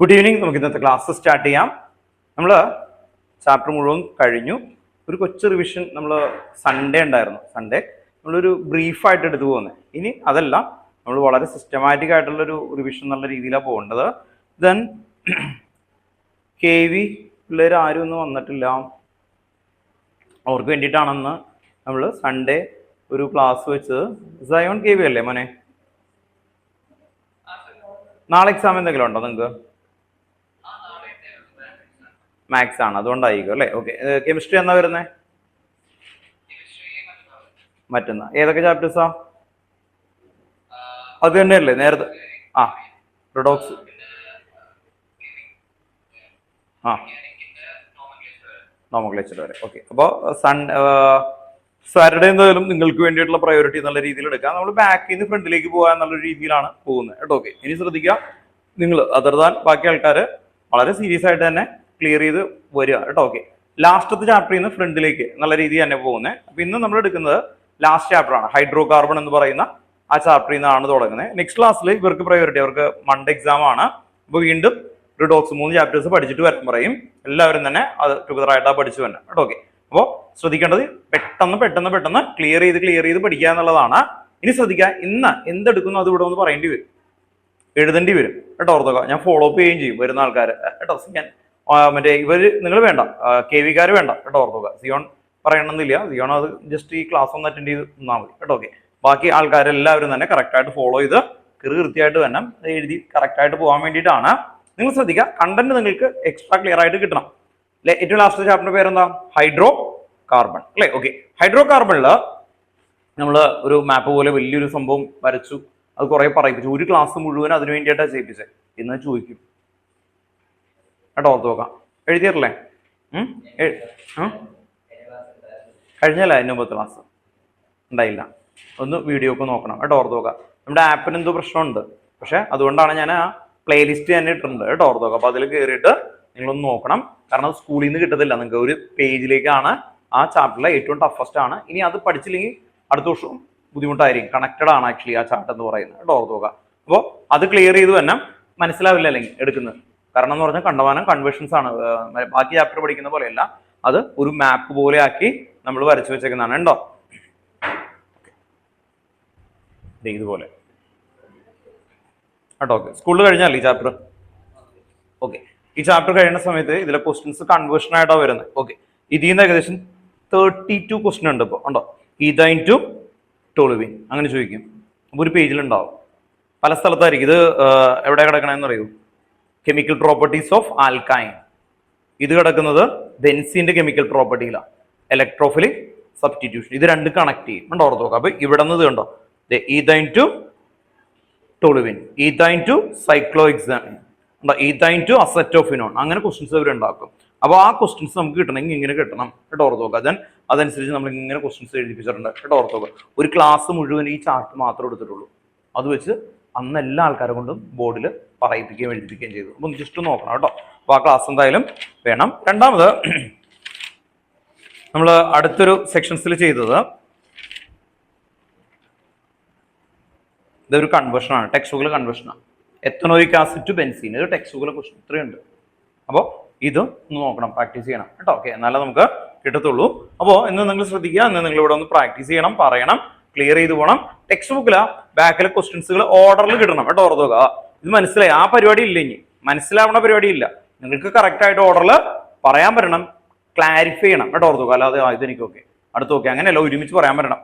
Good evening. നമുക്ക് ഇന്നത്തെ class start ചെയ്യാം. നമ്മൾ ചാപ്റ്റർ മുഴുവൻ കഴിഞ്ഞു. ഒരു കൊച്ചു റിവിഷൻ നമ്മൾ സൺഡേ ഉണ്ടായിരുന്നു. സൺഡേ നമ്മളൊരു ബ്രീഫായിട്ട് എടുത്തു പോകുന്നത്. ഇനി അതല്ല, നമ്മൾ വളരെ സിസ്റ്റമാറ്റിക് ആയിട്ടുള്ളൊരു റിവിഷൻ എന്നുള്ള രീതിയിലാണ് പോകേണ്ടത്. ദെൻ KV പിള്ളേർ ആരും ഒന്നും വന്നിട്ടില്ല. അവർക്ക് വേണ്ടിയിട്ടാണെന്ന് നമ്മൾ സൺഡേ ഒരു ക്ലാസ് വെച്ചത്. സയോൺ KV അല്ലേ മോനെ? നാളെ എക്സാം എന്തെങ്കിലും ഉണ്ടോ നിങ്ങൾക്ക്? മാത്സ് ആണ്, അതുകൊണ്ടായിരിക്കും അല്ലേ? ഓക്കെ. കെമിസ്ട്രി എന്നാ വരുന്നത്? മറ്റന്നാ. ഏതൊക്കെ ചാപ്റ്റേഴ്സാ? അത് തന്നെയല്ലേ നേരത്തെ? ആ, റിഡോക്സ്. നോമൻക്ലേച്ചർ വരെ. ഓക്കെ. അപ്പോൾ സാറ്റർഡേ എന്തായാലും നിങ്ങൾക്ക് വേണ്ടിയിട്ടുള്ള പ്രയോറിറ്റി എന്നുള്ള രീതിയിൽ എടുക്കാം. നമ്മൾ ബാക്കിൽ നിന്ന് ഫ്രണ്ടിലേക്ക് പോകാൻ എന്നുള്ള രീതിയിലാണ് പോകുന്നത് കേട്ടോ. ഓക്കെ. ഇനി ശ്രദ്ധിക്കുക, നിങ്ങൾ അതർ ദാൻ ബാക്കി ആൾക്കാർ വളരെ സീരിയസ് ആയിട്ട് തന്നെ ക്ലിയർ ചെയ്ത് വരിക കേട്ടോ. ഓക്കെ. ലാസ്റ്റത്തെ ചാപ്റ്ററിൽ നിന്ന് ഫ്രണ്ടിലേക്ക് നല്ല രീതിയിൽ തന്നെ പോകുന്നത്. അപ്പൊ ഇന്ന് നമ്മൾ എടുക്കുന്നത് ലാസ്റ്റ് ചാപ്റ്റർ ആണ്. ഹൈഡ്രോ കാർബൺ എന്ന് പറയുന്ന ആ ചാപ്റ്ററിൽ നിന്നാണ് തുടങ്ങുന്നത്. നെക്സ്റ്റ് ക്ലാസ്സിൽ ഇവർക്ക് പ്രയോറിറ്റി, അവർക്ക് മൺഡേ എക്സാം ആണ്. അപ്പോൾ വീണ്ടും റിഡോക്സ് 3 ചാപ്റ്റേഴ്സ് പഠിച്ചിട്ട് വരാൻ പറയും. എല്ലാവരും തന്നെ അത് ടുഗദർ ആയിട്ടാണ് പഠിച്ചു വരണം കേട്ടോ. ഓക്കെ. അപ്പോൾ ശ്രദ്ധിക്കേണ്ടത് പെട്ടെന്ന് ക്ലിയർ ചെയ്ത് പഠിക്കുക എന്നുള്ളതാണ്. ഇനി ശ്രദ്ധിക്കുക, ഇന്ന് എന്തെടുക്കുന്നു അത് ഇവിടെ ഒന്ന് പറയേണ്ടി വരും, എഴുതേണ്ടി വരും കേട്ടോ. ഓർത്തോക്കാം. ഞാൻ ഫോളോ അപ്പ് ചെയ്യുകയും ചെയ്യും വരുന്ന ആൾക്കാർ കേട്ടോ. ഞാൻ മറ്റേ നിങ്ങൾ വേണ്ട, KV-കാർ വേണ്ട കേട്ടോ. ഓർത്തോക്കാം. സിയോൺ പറയണമെന്നില്ല. സിയോൺ അത് ജസ്റ്റ് ഈ ക്ലാസ് ഒന്ന് അറ്റൻഡ് ചെയ്ത് തന്നാൽ മതി കേട്ടോ. ഓക്കെ. ബാക്കി ആൾക്കാരെല്ലാവരും തന്നെ കറക്റ്റായിട്ട് ഫോളോ ചെയ്ത് കൃത്യമായിട്ട് തന്നെ എഴുതി കറക്റ്റായിട്ട് പോകാൻ വേണ്ടിയിട്ടാണ്. നിങ്ങൾ ശ്രദ്ധിക്കുക, കണ്ടന്റ് നിങ്ങൾക്ക് എക്സ്ട്രാ ക്ലിയർ ആയിട്ട് കിട്ടണം. അല്ലെ? ഏറ്റവും ലാസ്റ്റ് ചാപ്റ്റർ പേരെന്താ? ഹൈഡ്രോ കാർബൺ അല്ലെ? ഓക്കെ. ഹൈഡ്രോ കാർബണില് നമ്മൾ ഒരു മാപ്പ് പോലെ വലിയൊരു സംഭവം വരച്ചു. അത് കുറെ പറയിപ്പിച്ചു. ഒരു ക്ലാസ് മുഴുവൻ അതിനു വേണ്ടിയിട്ടാണ് ചെയ്യിപ്പിച്ചത്. ഇന്ന് ചോദിക്കും കേട്ടോ. ഓർത്ത് നോക്കാം. എഴുതിയല്ലേ? കഴിഞ്ഞല്ല, അതിന് മുമ്പത്തെ ക്ലാസ് ഉണ്ടായില്ല. ഒന്ന് വീഡിയോ ഒക്കെ നോക്കണം കേട്ടോ. ഓർത്ത് നോക്കാം. നമ്മുടെ ആപ്പിന് എന്തോ പ്രശ്നമുണ്ട്, പക്ഷെ അതുകൊണ്ടാണ് ഞാൻ ആ പ്ലേലിസ്റ്റ് തന്നെ ഇട്ടിട്ടുണ്ട് കേട്ടോ. ഓർത്ത് നോക്കാം. അപ്പൊ അതിൽ കയറിയിട്ട് നിങ്ങളൊന്ന് നോക്കണം. കാരണം സ്കൂളിൽ നിന്ന് കിട്ടത്തില്ല. നിങ്ങൾക്ക് ഒരു പേജിലേക്കാണ് ആ ചാപ്റ്ററിലെ ഏറ്റവും ടഫസ്റ്റ് ആണ്. ഇനി അത് പഠിച്ചില്ലെങ്കിൽ അടുത്ത വർഷവും ബുദ്ധിമുട്ടായിരിക്കും. കണക്റ്റഡ് ആണ് ആക്ച്വലി ആ ചാർട്ട് എന്ന് പറയുന്നത് കേട്ടോ. ഓർത്ത് നോക്കാം. അപ്പോൾ അത് ക്ലിയർ ചെയ്ത് തന്നെ മനസ്സിലാവില്ല അല്ലെങ്കിൽ എടുക്കുന്നത്. കാരണം എന്ന് പറഞ്ഞാൽ കണ്ടമാനം കൺവേർഷൻസ് ആണ്. ബാക്കി ചാപ്റ്റർ പഠിക്കുന്ന പോലെയല്ല, അത് ഒരു മാപ്പ് പോലെ ആക്കി നമ്മൾ വരച്ചു വെച്ചേക്കുന്നതാണ് ഉണ്ടോ. ഇതുപോലെ കേട്ടോ. ഓക്കെ. സ്കൂളിൽ കഴിഞ്ഞാൽ ഈ ചാപ്റ്റർ. ഓക്കെ. ഈ ചാപ്റ്റർ കഴിയുന്ന സമയത്ത് ഇതിലെ ക്വസ്റ്റ്യൻസ് കൺവേർഷൻ ആയിട്ടാണ് വരുന്നത്. ഓക്കെ. ഇതിൽ നിന്ന് ഏകദേശം 32 ക്വസ്റ്റ്യൻ ഉണ്ട് ഇപ്പോൾ ഉണ്ടോ. ഈഥൈൻ ടു ടോളുവിൻ അങ്ങനെ ചോദിക്കും. അപ്പോൾ ഒരു പേജിലുണ്ടാവും. പല സ്ഥലത്തായിരിക്കും. ഇത് എവിടെ കിടക്കണമെന്ന് അറിയൂ? Chemical properties of alkyne. ഇത് കിടക്കുന്നത് ബെൻസീന്റെ കെമിക്കൽ പ്രോപ്പർട്ടിയിലാണ്. Electrophilic substitution. ഇത് രണ്ട് കണക്ട് ചെയ്യും. ഉണ്ടോ? ഓർത്ത് നോക്കാം. അപ്പൊ ഇവിടെ നിന്ന് കണ്ടോ, ethyne to toluene, ethyne to cyclohexane, ethyne to acetophenone. അങ്ങനെ ക്വസ്റ്റ്യൻസ് അവർ ഉണ്ടാക്കും. അപ്പോൾ ആ ക്വസ്റ്റ്യൻസ് നമുക്ക് കിട്ടണമെങ്കിൽ ഇങ്ങനെ കിട്ടണം കേട്ടോ. ഓർത്ത് നോക്കാം. ദെൻ അതനുസരിച്ച് നമ്മൾ ഇങ്ങനെ ക്വസ്റ്റ്യൻസ് എഴുതിപ്പിച്ചിട്ടുണ്ട് കേട്ടോ. ഓർത്ത് നോക്കാം. ഒരു ക്ലാസ് മുഴുവൻ ഈ ചാർട്ട് മാത്രം എടുത്തിട്ടുള്ളൂ. അത് വെച്ച് അന്ന് എല്ലാ ആൾക്കാരെ കൊണ്ടും ബോർഡിൽ പറയിപ്പിക്കുകയും എഴുതിപ്പിക്കുകയും ചെയ്തു. അപ്പം ജസ്റ്റ് നോക്കണം കേട്ടോ. അപ്പോൾ ആ ക്ലാസ് എന്തായാലും വേണം. രണ്ടാമത് നമ്മൾ അടുത്തൊരു സെക്ഷൻസിൽ ചെയ്തത് ഇതൊരു കൺവേർഷനാണ്. ടെക്സ്റ്റ് ബുക്കിലെ കൺവേർഷനാണ്. Ethanoic acid to benzene. ഇത് ടെക്സ്റ്റ് ബുക്കിലെ ക്വസ്റ്റൻ ഇത്രയുണ്ട്. അപ്പോൾ ഇത് ഒന്ന് നോക്കണം, പ്രാക്ടീസ് ചെയ്യണം കേട്ടോ. ഓക്കെ. എന്നാലേ നമുക്ക് കിട്ടത്തുള്ളൂ. അപ്പോൾ ഇന്ന് നിങ്ങൾ ശ്രദ്ധിക്കുക. ഇന്ന് നിങ്ങൾ ഇവിടെ ഒന്ന് പ്രാക്ടീസ് ചെയ്യണം, പറയണം, ക്ലിയർ ചെയ്ത് പോകണം. ടെക്സ്റ്റ് ബുക്കിലെ ബാക്കിലെ ക്വസ്റ്റ്യൻസുകൾ ഓർഡറിൽ കിട്ടണം കേട്ടോ. ഓർത്ത് നോക്കുക. ഇത് മനസ്സിലായി? ആ പരിപാടി ഇല്ല. ഇനി മനസ്സിലാവുന്ന പരിപാടി ഇല്ല. നിങ്ങൾക്ക് കറക്റ്റ് ആയിട്ട് ഓർഡറിൽ പറയാൻ പറ്റണം, ക്ലാരിഫൈ ചെയ്യണം കേട്ടോ. ഓർത്ത് നോക്കുക. അല്ലാതെ ഇതെനിക്ക് ഓക്കെ അടുത്ത് ഓക്കെ അങ്ങനെയല്ല, ഒരുമിച്ച് പറയാൻ പറ്റണം.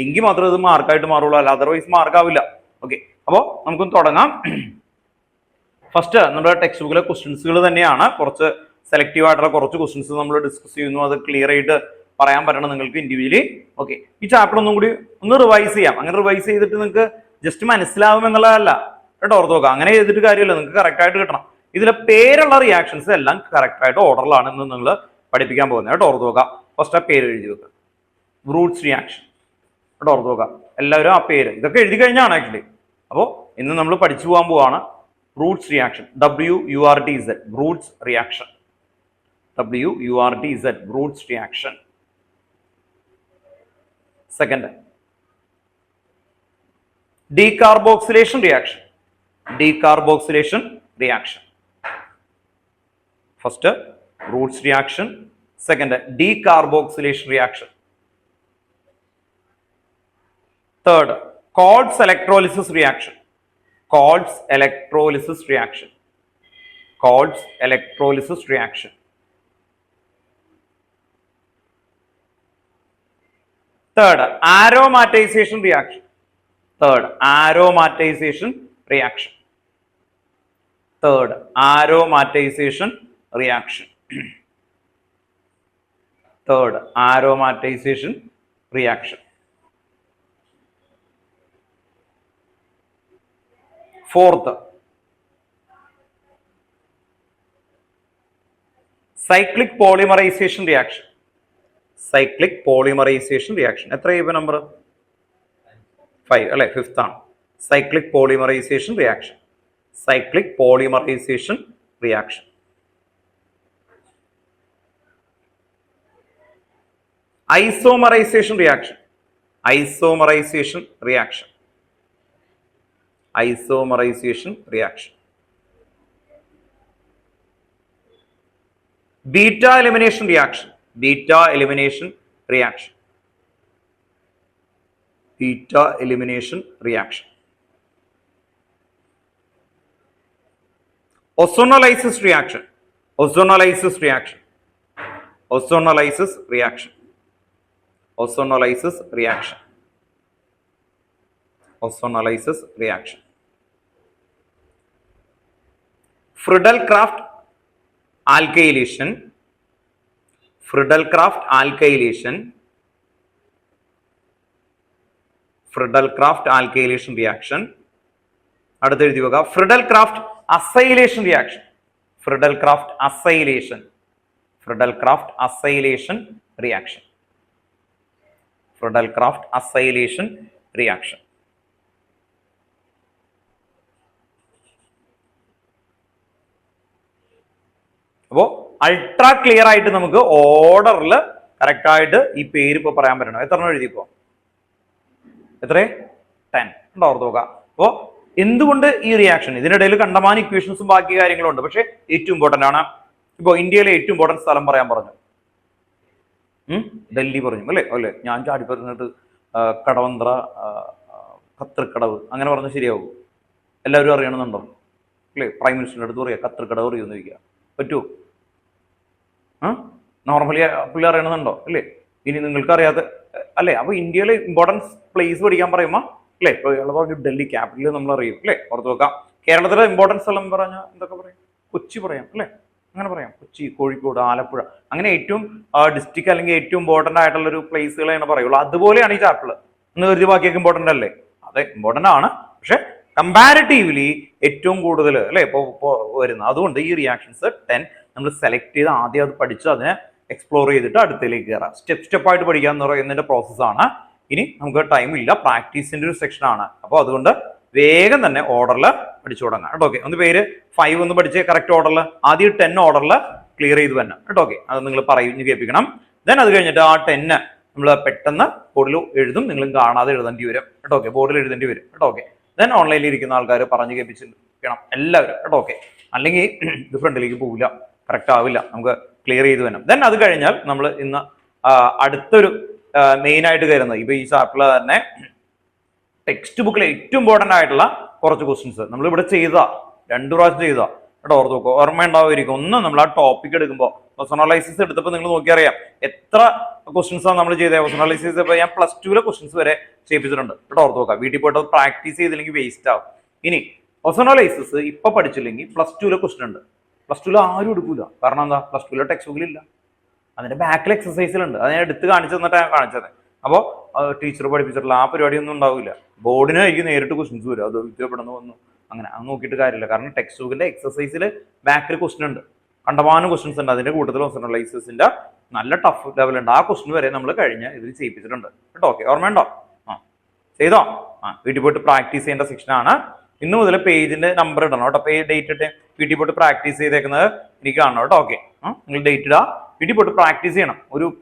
എങ്കിൽ മാത്രമേ ഇത് മാർക്കായിട്ട് മാറുള്ളൂ. അല്ല അതർവൈസ് മാർക്കാവില്ല. ഓക്കെ. അപ്പോൾ നമുക്കൊന്ന് തുടങ്ങാം. ഫസ്റ്റ് നമ്മുടെ ടെക്സ്റ്റ് ബുക്കിലെ ക്വസ്റ്റ്യൻസുകൾ തന്നെയാണ്. കുറച്ച് സെലക്റ്റീവ് ആയിട്ടുള്ള കുറച്ച് ക്വസ്റ്റ്യൻസ് നമ്മൾ ഡിസ്കസ് ചെയ്യുന്നു. അത് ക്ലിയർ ആയിട്ട് പറയാൻ പറ്റണം നിങ്ങൾക്ക് ഇൻഡിവിജ്വലി. ഓക്കെ. ഈ ചാപ്റ്റർ ഒന്നും കൂടി ഒന്ന് റിവൈസ് ചെയ്യാം. അങ്ങനെ റിവൈസ് ചെയ്തിട്ട് നിങ്ങൾക്ക് ജസ്റ്റ് മനസ്സിലാവും എന്നുള്ളതല്ല കേട്ടോ. ഓർത്ത് നോക്കാം. അങ്ങനെ ചെയ്തിട്ട് കാര്യമില്ല. നിങ്ങൾക്ക് കറക്റ്റ് ആയിട്ട് കിട്ടണം. ഇതിലെ പേരുള്ള റിയാക്ഷൻസ് എല്ലാം കറക്റ്റ് ആയിട്ട് ഓർഡറിലാണ് ഇന്ന് നിങ്ങൾ പഠിപ്പിക്കാൻ പോകുന്നത് കേട്ടോ. ഓർത്ത് നോക്കാം. ഫസ്റ്റ് ആ പേര് എഴുതി വെക്കുക. ബ്രൂട്ട്സ് റിയാക്ഷൻ കേട്ടോ. ഓർത്ത് നോക്കാം. എല്ലാവരും ആ പേര് ഇതൊക്കെ എഴുതി കഴിഞ്ഞാണ് ആക്ച്വലി. അപ്പോൾ ഇന്ന് നമ്മൾ പഠിച്ചു പോകാൻ പോവാണ് Wurtz reaction. WURTZ Wurtz reaction. WURTZ Wurtz reaction. Second decarboxylation reaction. Decarboxylation reaction. First Wurtz reaction, second decarboxylation reaction, third Kolbe's electrolysis reaction, Kolbe's electrolysis reaction, Kolbe's electrolysis reaction, third aromatization reaction, third aromatization reaction, third aromatization reaction, third aromatization reaction, fourth cyclic polymerization reaction, cyclic polymerization reaction. എത്ര ഇവ number 5 അല്ലെ, fifth ആണ്. cyclic polymerization reaction, cyclic polymerization reaction, isomerization reaction, isomerization reaction, isomerization reaction, beta elimination reaction, beta elimination reaction, beta elimination reaction, ozonolysis reaction, ozonolysis reaction, ozonolysis reaction, ozonolysis reaction, ozonolysis reaction, Friedel-Crafts alkylation, Friedel-Crafts alkylation, Friedel-Crafts alkylation reaction. അടുത്ത എഴുതി വെക്കുക Friedel-Crafts acylation reaction, Friedel-Crafts acylation, Friedel-Crafts acylation reaction, Friedel-Crafts acylation reaction. അപ്പോൾ ultra clear ആയിട്ട് നമുക്ക് ഓർഡറിൽ correct ആയിട്ട് ഈ പേര് ഇപ്പൊ പറയാൻ പറ്റണം. എത്ര എഴുതിപ്പോ? എത്ര? 10. ഓർത്ത് നോക്കാം. അപ്പോ എന്തുകൊണ്ട് ഈ റിയാക്ഷൻ, ഇതിനിടയിൽ കണ്ടമാന ഇക്വേഷൻസും ബാക്കി കാര്യങ്ങളും ഉണ്ട്, പക്ഷെ ഏറ്റവും ഇമ്പോർട്ടന്റ് ആണ്. ഇപ്പോ ഇന്ത്യയിലെ ഏറ്റവും ഇമ്പോർട്ടന്റ് സ്ഥലം പറയാൻ പറഞ്ഞു, ഡൽഹി പറഞ്ഞു അല്ലേ? അല്ലേ, ഞാൻ ചാടി പറഞ്ഞിട്ട് കടവന്ത്ര, കത്രിക്കടവ് അങ്ങനെ പറഞ്ഞാൽ ശരിയാവും? എല്ലാവരും അറിയണമെന്നുണ്ടോ? അല്ലേ, പ്രൈം മിനിസ്റ്ററിന്റെ അടുത്ത് പറയാം കത്രിക്കടവ് അറിയുമെന്ന് ചോദിക്കുക, പറ്റുമോ? നോർമലി പുള്ളി അറിയണമെന്നുണ്ടോ? അല്ലേ? ഇനി നിങ്ങൾക്ക് അറിയാത്ത അല്ലേ? അപ്പൊ ഇന്ത്യയിലെ ഇമ്പോർട്ടൻസ് പ്ലേസ് പഠിക്കാൻ പറയുമ്പോ അല്ലേ, ഇപ്പൊ പറഞ്ഞു ഡൽഹി ക്യാപിറ്റൽ നമ്മൾ അറിയും അല്ലേ, ഓർത്ത് വെക്കാം. കേരളത്തിലെ ഇമ്പോർട്ടൻസ് സ്ഥലം പറഞ്ഞാൽ എന്തൊക്കെ പറയാം? കൊച്ചി പറയാം അല്ലേ, അങ്ങനെ പറയാം. കൊച്ചി, കോഴിക്കോട്, ആലപ്പുഴ, അങ്ങനെ ഏറ്റവും ഡിസ്ട്രിക്ട് അല്ലെങ്കിൽ ഏറ്റവും ഇമ്പോർട്ടന്റ് ആയിട്ടുള്ള ഒരു പ്ലേസുകളാണ് പറയുള്ളൂ. അതുപോലെയാണ് ഈ ചാപ്റ്റർ എന്ന് കരുതി ബാക്കിയൊക്കെ ഇമ്പോർട്ടന്റ് അല്ലേ? അതെ, ഇമ്പോർട്ടന്റ് ആണ്, പക്ഷെ കമ്പാരിറ്റീവ്ലി ഏറ്റവും കൂടുതൽ അല്ലെ ഇപ്പൊ വരുന്നത്. അതുകൊണ്ട് ഈ റിയാക്ഷൻസ് 10 നമ്മൾ സെലക്ട് ചെയ്ത് ആദ്യം അത് പഠിച്ച് അതിനെ എക്സ്പ്ലോർ ചെയ്തിട്ട് അടുത്തേക്ക് കയറാം. സ്റ്റെപ്പ് ആയിട്ട് പഠിക്കുക എന്ന് പറയുന്നതിന്റെ പ്രോസസ്സാണ്. ഇനി നമുക്ക് ടൈം ഇല്ല, പ്രാക്ടീസിന്റെ ഒരു സെക്ഷൻ ആണ്. അപ്പോൾ അതുകൊണ്ട് വേഗം തന്നെ ഓർഡറിൽ പഠിച്ചു തുടങ്ങാം കേട്ടോ. ഓക്കെ, ഒന്ന് പേര് 5 ഒന്ന് പഠിച്ച് കറക്റ്റ് ഓർഡറിൽ ആദ്യം 10 ഓർഡറിൽ ക്ലിയർ ചെയ്ത് തന്നെ കേട്ടോ. ഓക്കെ, അത് നിങ്ങൾ പറഞ്ഞു കേൾപ്പിക്കണം. ദെൻ അത് കഴിഞ്ഞിട്ട് ആ 10 നമ്മൾ പെട്ടെന്ന് ബോർഡിൽ എഴുതും, നിങ്ങളും കാണാതെ എഴുതേണ്ടി വരും കേട്ടോ. ഓക്കെ, ബോർഡിൽ എഴുതേണ്ടി വരും കേട്ടോ. ഓക്കെ, ദെൻ ഓൺലൈനിൽ ഇരിക്കുന്ന ആൾക്കാർ പറഞ്ഞു കേൾപ്പിച്ചിരിക്കണം എല്ലാവരും കേട്ടോ. ഓക്കെ, അല്ലെങ്കിൽ ഇത് ഫ്രണ്ടിലേക്ക് പോവില്ല, കറക്റ്റ് ആവില്ല, നമുക്ക് ക്ലിയർ ചെയ്ത് വേണം. ദെൻ അത് കഴിഞ്ഞാൽ നമ്മൾ ഇന്ന് അടുത്തൊരു മെയിൻ ആയിട്ട് കയറുന്നത്, ഇപ്പൊ ഈ ചാപ്റ്ററിൽ തന്നെ ടെക്സ്റ്റ് ബുക്കിലെ ഏറ്റവും ഇമ്പോർട്ടന്റ് ആയിട്ടുള്ള കുറച്ച് ക്വസ്റ്റ്യൻസ് നമ്മൾ ഇവിടെ ചെയ്താ 2 പ്രാവശ്യം ചെയ്താ കേട്ടോ. ഓർത്ത് നോക്കുക, ഓർമ്മ ഉണ്ടാവുമായിരിക്കും. ഒന്ന് നമ്മൾ ആ ടോപ്പിക് എടുക്കുമ്പോൾ ഓസോണോലൈസിസ് എടുത്തപ്പോൾ നിങ്ങൾ നോക്കിയറിയാം എത്ര ക്വസ്റ്റ്യൻസ് ആണ് നമ്മൾ ചെയ്തത്. ഓസോണോലൈസിസ് ഇപ്പൊ ഞാൻ +2 ക്വസ്റ്റ്യൻസ് വരെ ചെയ്യിപ്പിച്ചിട്ടുണ്ട് കേട്ടോ. ഓർത്ത് നോക്കുക, വീട്ടിൽ പോയിട്ട് പ്രാക്ടീസ് ചെയ്തില്ലെങ്കിൽ വേസ്റ്റ് ആവും. ഇനി ഓസോണോലൈസിസ് ഇപ്പൊ പഠിച്ചില്ലെങ്കിൽ +2 ക്വസ്റ്റ്യൻ ഉണ്ട്. +2 ആരും എടുക്കൂല, കാരണം എന്താ? +2 ടെക്സ്റ്റ് ബുക്കിലില്ല, അതിന്റെ ബാക്കിൽ എക്സസൈസിലുണ്ട്. അത് ഞാൻ എടുത്ത് കാണിച്ചു തന്നിട്ടാണ് കാണിച്ചത്. അപ്പോൾ ടീച്ചർ പഠിപ്പിച്ചിട്ടുള്ള ആ പരിപാടിയൊന്നും ഉണ്ടാവില്ല. ബോർഡിനായിരിക്കും നേരിട്ട് ക്വസ്റ്റ്യൻസ് വരും. അത് വിദ്യപ്പെടുന്നു വന്നു അങ്ങനെ അത് നോക്കിയിട്ട് കാര്യമില്ല, കാരണം ടെക്സ്റ്റ് ബുക്കിന്റെ എക്സസൈസിൽ ബാക്കിൽ ക്വസ്റ്റ്യൻ ഉണ്ട്, കണ്ടമാനം ക്വസ്റ്റ്യൻസ് ഉണ്ട്. അതിന്റെ കൂട്ടത്തിൽ ഓസോണോലൈസിസിന്റെ നല്ല ടഫ് ലെവൽ ഉണ്ട്. ആ ക്വസ്റ്റ്യൻ വരെ നമ്മൾ കഴിഞ്ഞ് ഇതിൽ ചെയ്യിപ്പിച്ചിട്ടുണ്ട് കേട്ടോ. ഓക്കെ, ഓർമ്മയുണ്ടോ? ചെയ്തോ? വീട്ടിൽ പോയിട്ട് പ്രാക്ടീസ് ചെയ്യേണ്ട സെക്ഷനാണ്. ഇന്ന് മുതൽ പേജിന്റെ നമ്പർ ഇടണം കേട്ടോ. പേജ് ഡേറ്റ് ഇട്ട് വീട്ടിൽ പോയിട്ട് പ്രാക്ടീസ് ചെയ്തേക്കുന്നത് എനിക്ക് കാണണം കേട്ടോ. ഓക്കെ, നിങ്ങൾ ഡേറ്റ് ഇടുക, വീട്ടിൽ പോയിട്ട് പ്രാക്ടീസ് ചെയ്യണം.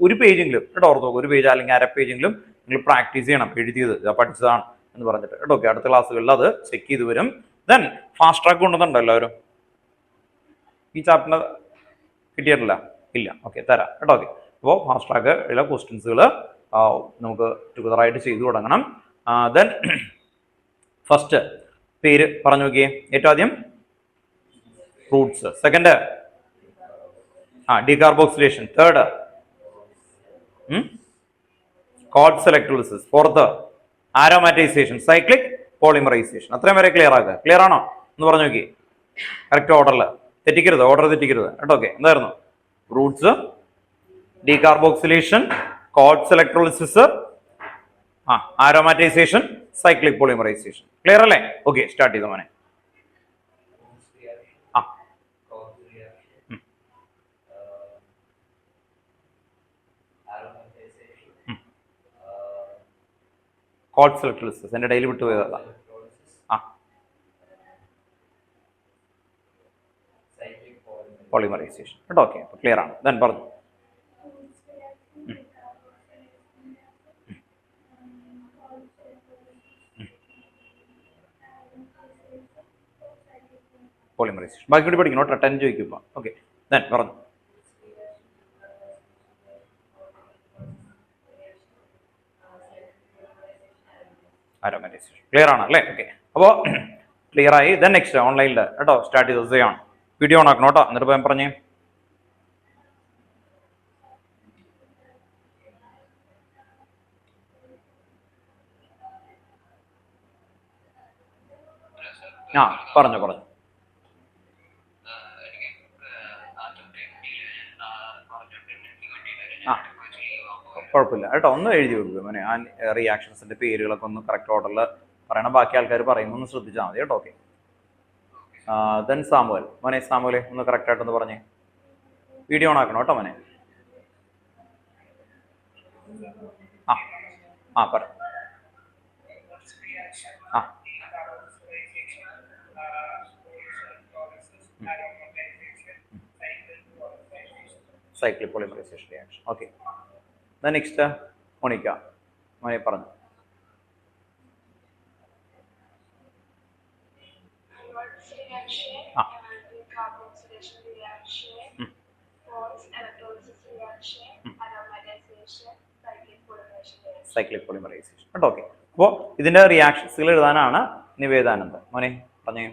ഒരു പേജെങ്കിലും കേട്ടോ. ഓർത്ത് നോക്കുക, ഒരു പേജ് അല്ലെങ്കിൽ അര പേജെങ്കിലും നിങ്ങൾ പ്രാക്ടീസ് ചെയ്യണം. എഴുതിയത് പഠിച്ചതാണ് എന്ന് പറഞ്ഞിട്ട് കേട്ടോ. ഓക്കെ, അടുത്ത ക്ലാസ്സുകളിൽ അത് ചെക്ക് ചെയ്ത് വരും. ദെൻ ഫാസ്റ്റ് ട്രാക്ക് കൊണ്ടുവന്നുണ്ടോ എല്ലാവരും? ഈ ചാപ്റ്ററിന്റെ കിട്ടിയിട്ടില്ല? ഇല്ല. ഓക്കെ, തരാം കേട്ടോ. ഓക്കെ, അപ്പോൾ ഫാസ്റ്റ് ട്രാക്ക് ഉള്ള ക്വസ്റ്റ്യൻസുകൾ നമുക്ക് ടുഗദറായിട്ട് ചെയ്തു തുടങ്ങണം. ദെൻ ഫസ്റ്റ് പേര് പറഞ്ഞു നോക്കിയേ. ഏറ്റവും ആദ്യം Wurtz, second decarboxylation, third Kolbe's electrolysis, fourth aromatization, cyclic polymerization. അത്രയും വരെ ക്ലിയർ ആക്കുക. ക്ലിയർ ആണോ എന്ന് പറഞ്ഞു നോക്കി. കറക്റ്റ് ഓർഡറിൽ തെറ്റിക്കരുത്, ഓർഡർ തെറ്റിക്കരുത് കേട്ടോ. ഓക്കെ, എന്തായിരുന്നു? Wurtz, decarboxylation, Kolbe's electrolysis, aromatization, cyclic polymerization. Clear അല്ലേ? ഓക്കെ, സ്റ്റാർട്ട് ചെയ്തോ മോനെ. കോൾഡ്സ് ഇലക്ട്രോളിസിസ് എൻ്റെ ഡെയിലി വിട്ടുപോയതാ. പോളിമറൈസേഷൻ കേട്ടോ. ഓക്കെ, ക്ലിയർ ആണ്. ദെൻ പറഞ്ഞു. പോളിമറൈസേഷൻ ബാക്കി കൂടി പഠിക്കണം. 10 ചോദിക്കുമ്പോൾ. ഓക്കെ, ദെൻ പറഞ്ഞു. ആരോമാറ്റൈസേഷൻ ക്ലിയർ ആണ് അല്ലേ? ഓക്കെ, അപ്പോൾ ക്ലിയർ ആയി. ദെൻ നെക്സ്റ്റ് ഓൺലൈനിൽ കേട്ടോ സ്റ്റാർട്ട് ചെയ്തത് ചെയ്യണം. വീഡിയോ ഓൺ ആക്കണം കേട്ടോ. എന്നിട്ട് പോയി പറഞ്ഞേ. പറഞ്ഞു. കുഴപ്പമില്ല കേട്ടോ, ഒന്ന് എഴുതി കൊടുക്കുക മോനെ. ആ റിയാക്ഷൻസിന്റെ പേരുകളൊക്കെ ഒന്ന് കറക്റ്റ് ഓർഡറിൽ പറയണം. ബാക്കി ആൾക്കാർ പറയുമ്പോൾ ഒന്ന് ശ്രദ്ധിച്ചാൽ മതി കേട്ടോ. ഓക്കെ, ദെൻ സാമുവൽ മോനെ. സാമുവലെ ഒന്ന് കറക്റ്റ് ആയിട്ടൊന്ന് പറഞ്ഞേ. വീഡിയോ ഓൺ ആക്കണം കേട്ടോ മോനെ. പറ. Cyclic polymerisation reaction. Okay, next Monica മോനെ പറഞ്ഞു. സൈക്ലിക് പോളിമറൈസേഷൻ കേട്ടോ. ഓക്കെ, അപ്പോൾ ഇതിന്റെ റിയാക്ഷൻസുകൾ എഴുതാനാണ് നിവേദാനന്ദ മോനെ പറഞ്ഞു.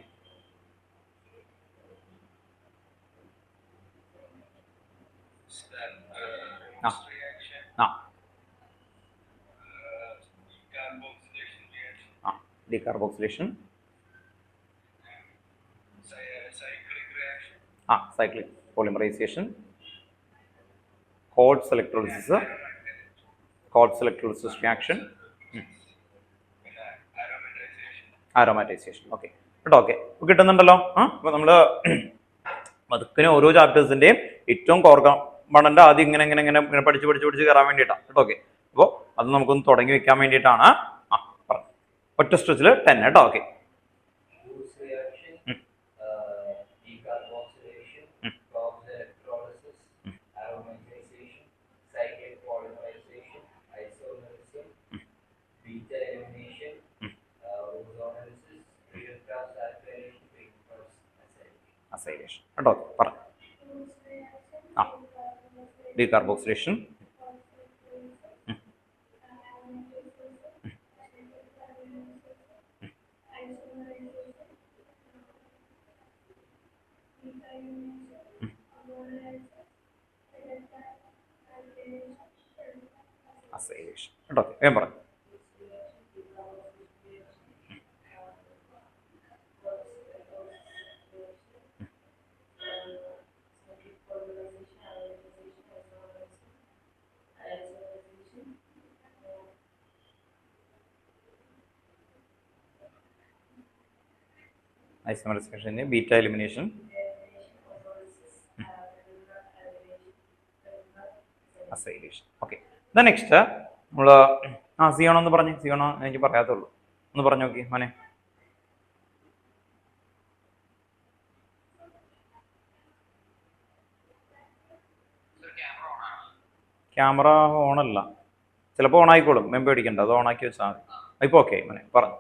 Decarboxylation, cyclic polymerization, Kolbe's electrolysis, reaction, aromatization. Okay കേട്ടോ. ഓക്കെ, കിട്ടുന്നുണ്ടല്ലോ. അപ്പോൾ നമ്മൾ പതുക്കിന് ഓരോ ചാപ്റ്റേഴ്സിന്റെയും ഏറ്റവും കോർക്കമ്പണന്റ് ആദ്യം ഇങ്ങനെ പഠിച്ച് കയറാൻ വേണ്ടിയിട്ടാണ് കേട്ടോ. ഓക്കെ, അപ്പോൾ അത് നമുക്കൊന്ന് തുടങ്ങി വെക്കാൻ വേണ്ടിയിട്ടാണ്. പറഞ്ഞു ഒറ്റ സ്ട്രെച്ചിൽ 10 കേട്ടോ. ഓക്കെ, അസൈലേഷൻ കേട്ടോ. പറഞ്ഞു. ഡീകാർബോക്സിലേഷൻ, അസൈലേഷൻ കേട്ടോ. വേഗം പറഞ്ഞു. Isomerisation, beta elimination, acylation. Okay, next നമ്മൾ സിയോണോ ഒന്ന് പറഞ്ഞു. സിയോണോ എനിക്ക് പറയാത്തുള്ളൂ, ഒന്ന് പറഞ്ഞു നോക്കി മോനെ. ക്യാമറ ഓണല്ല, ചിലപ്പോൾ ഓൺ ആയിക്കോളും. മെമ്പ് പേടിക്കണ്ട, അത് ഓൺ ആക്കി വെച്ചാൽ മതി. ഇപ്പോൾ ഓക്കെ മോനെ പറഞ്ഞു.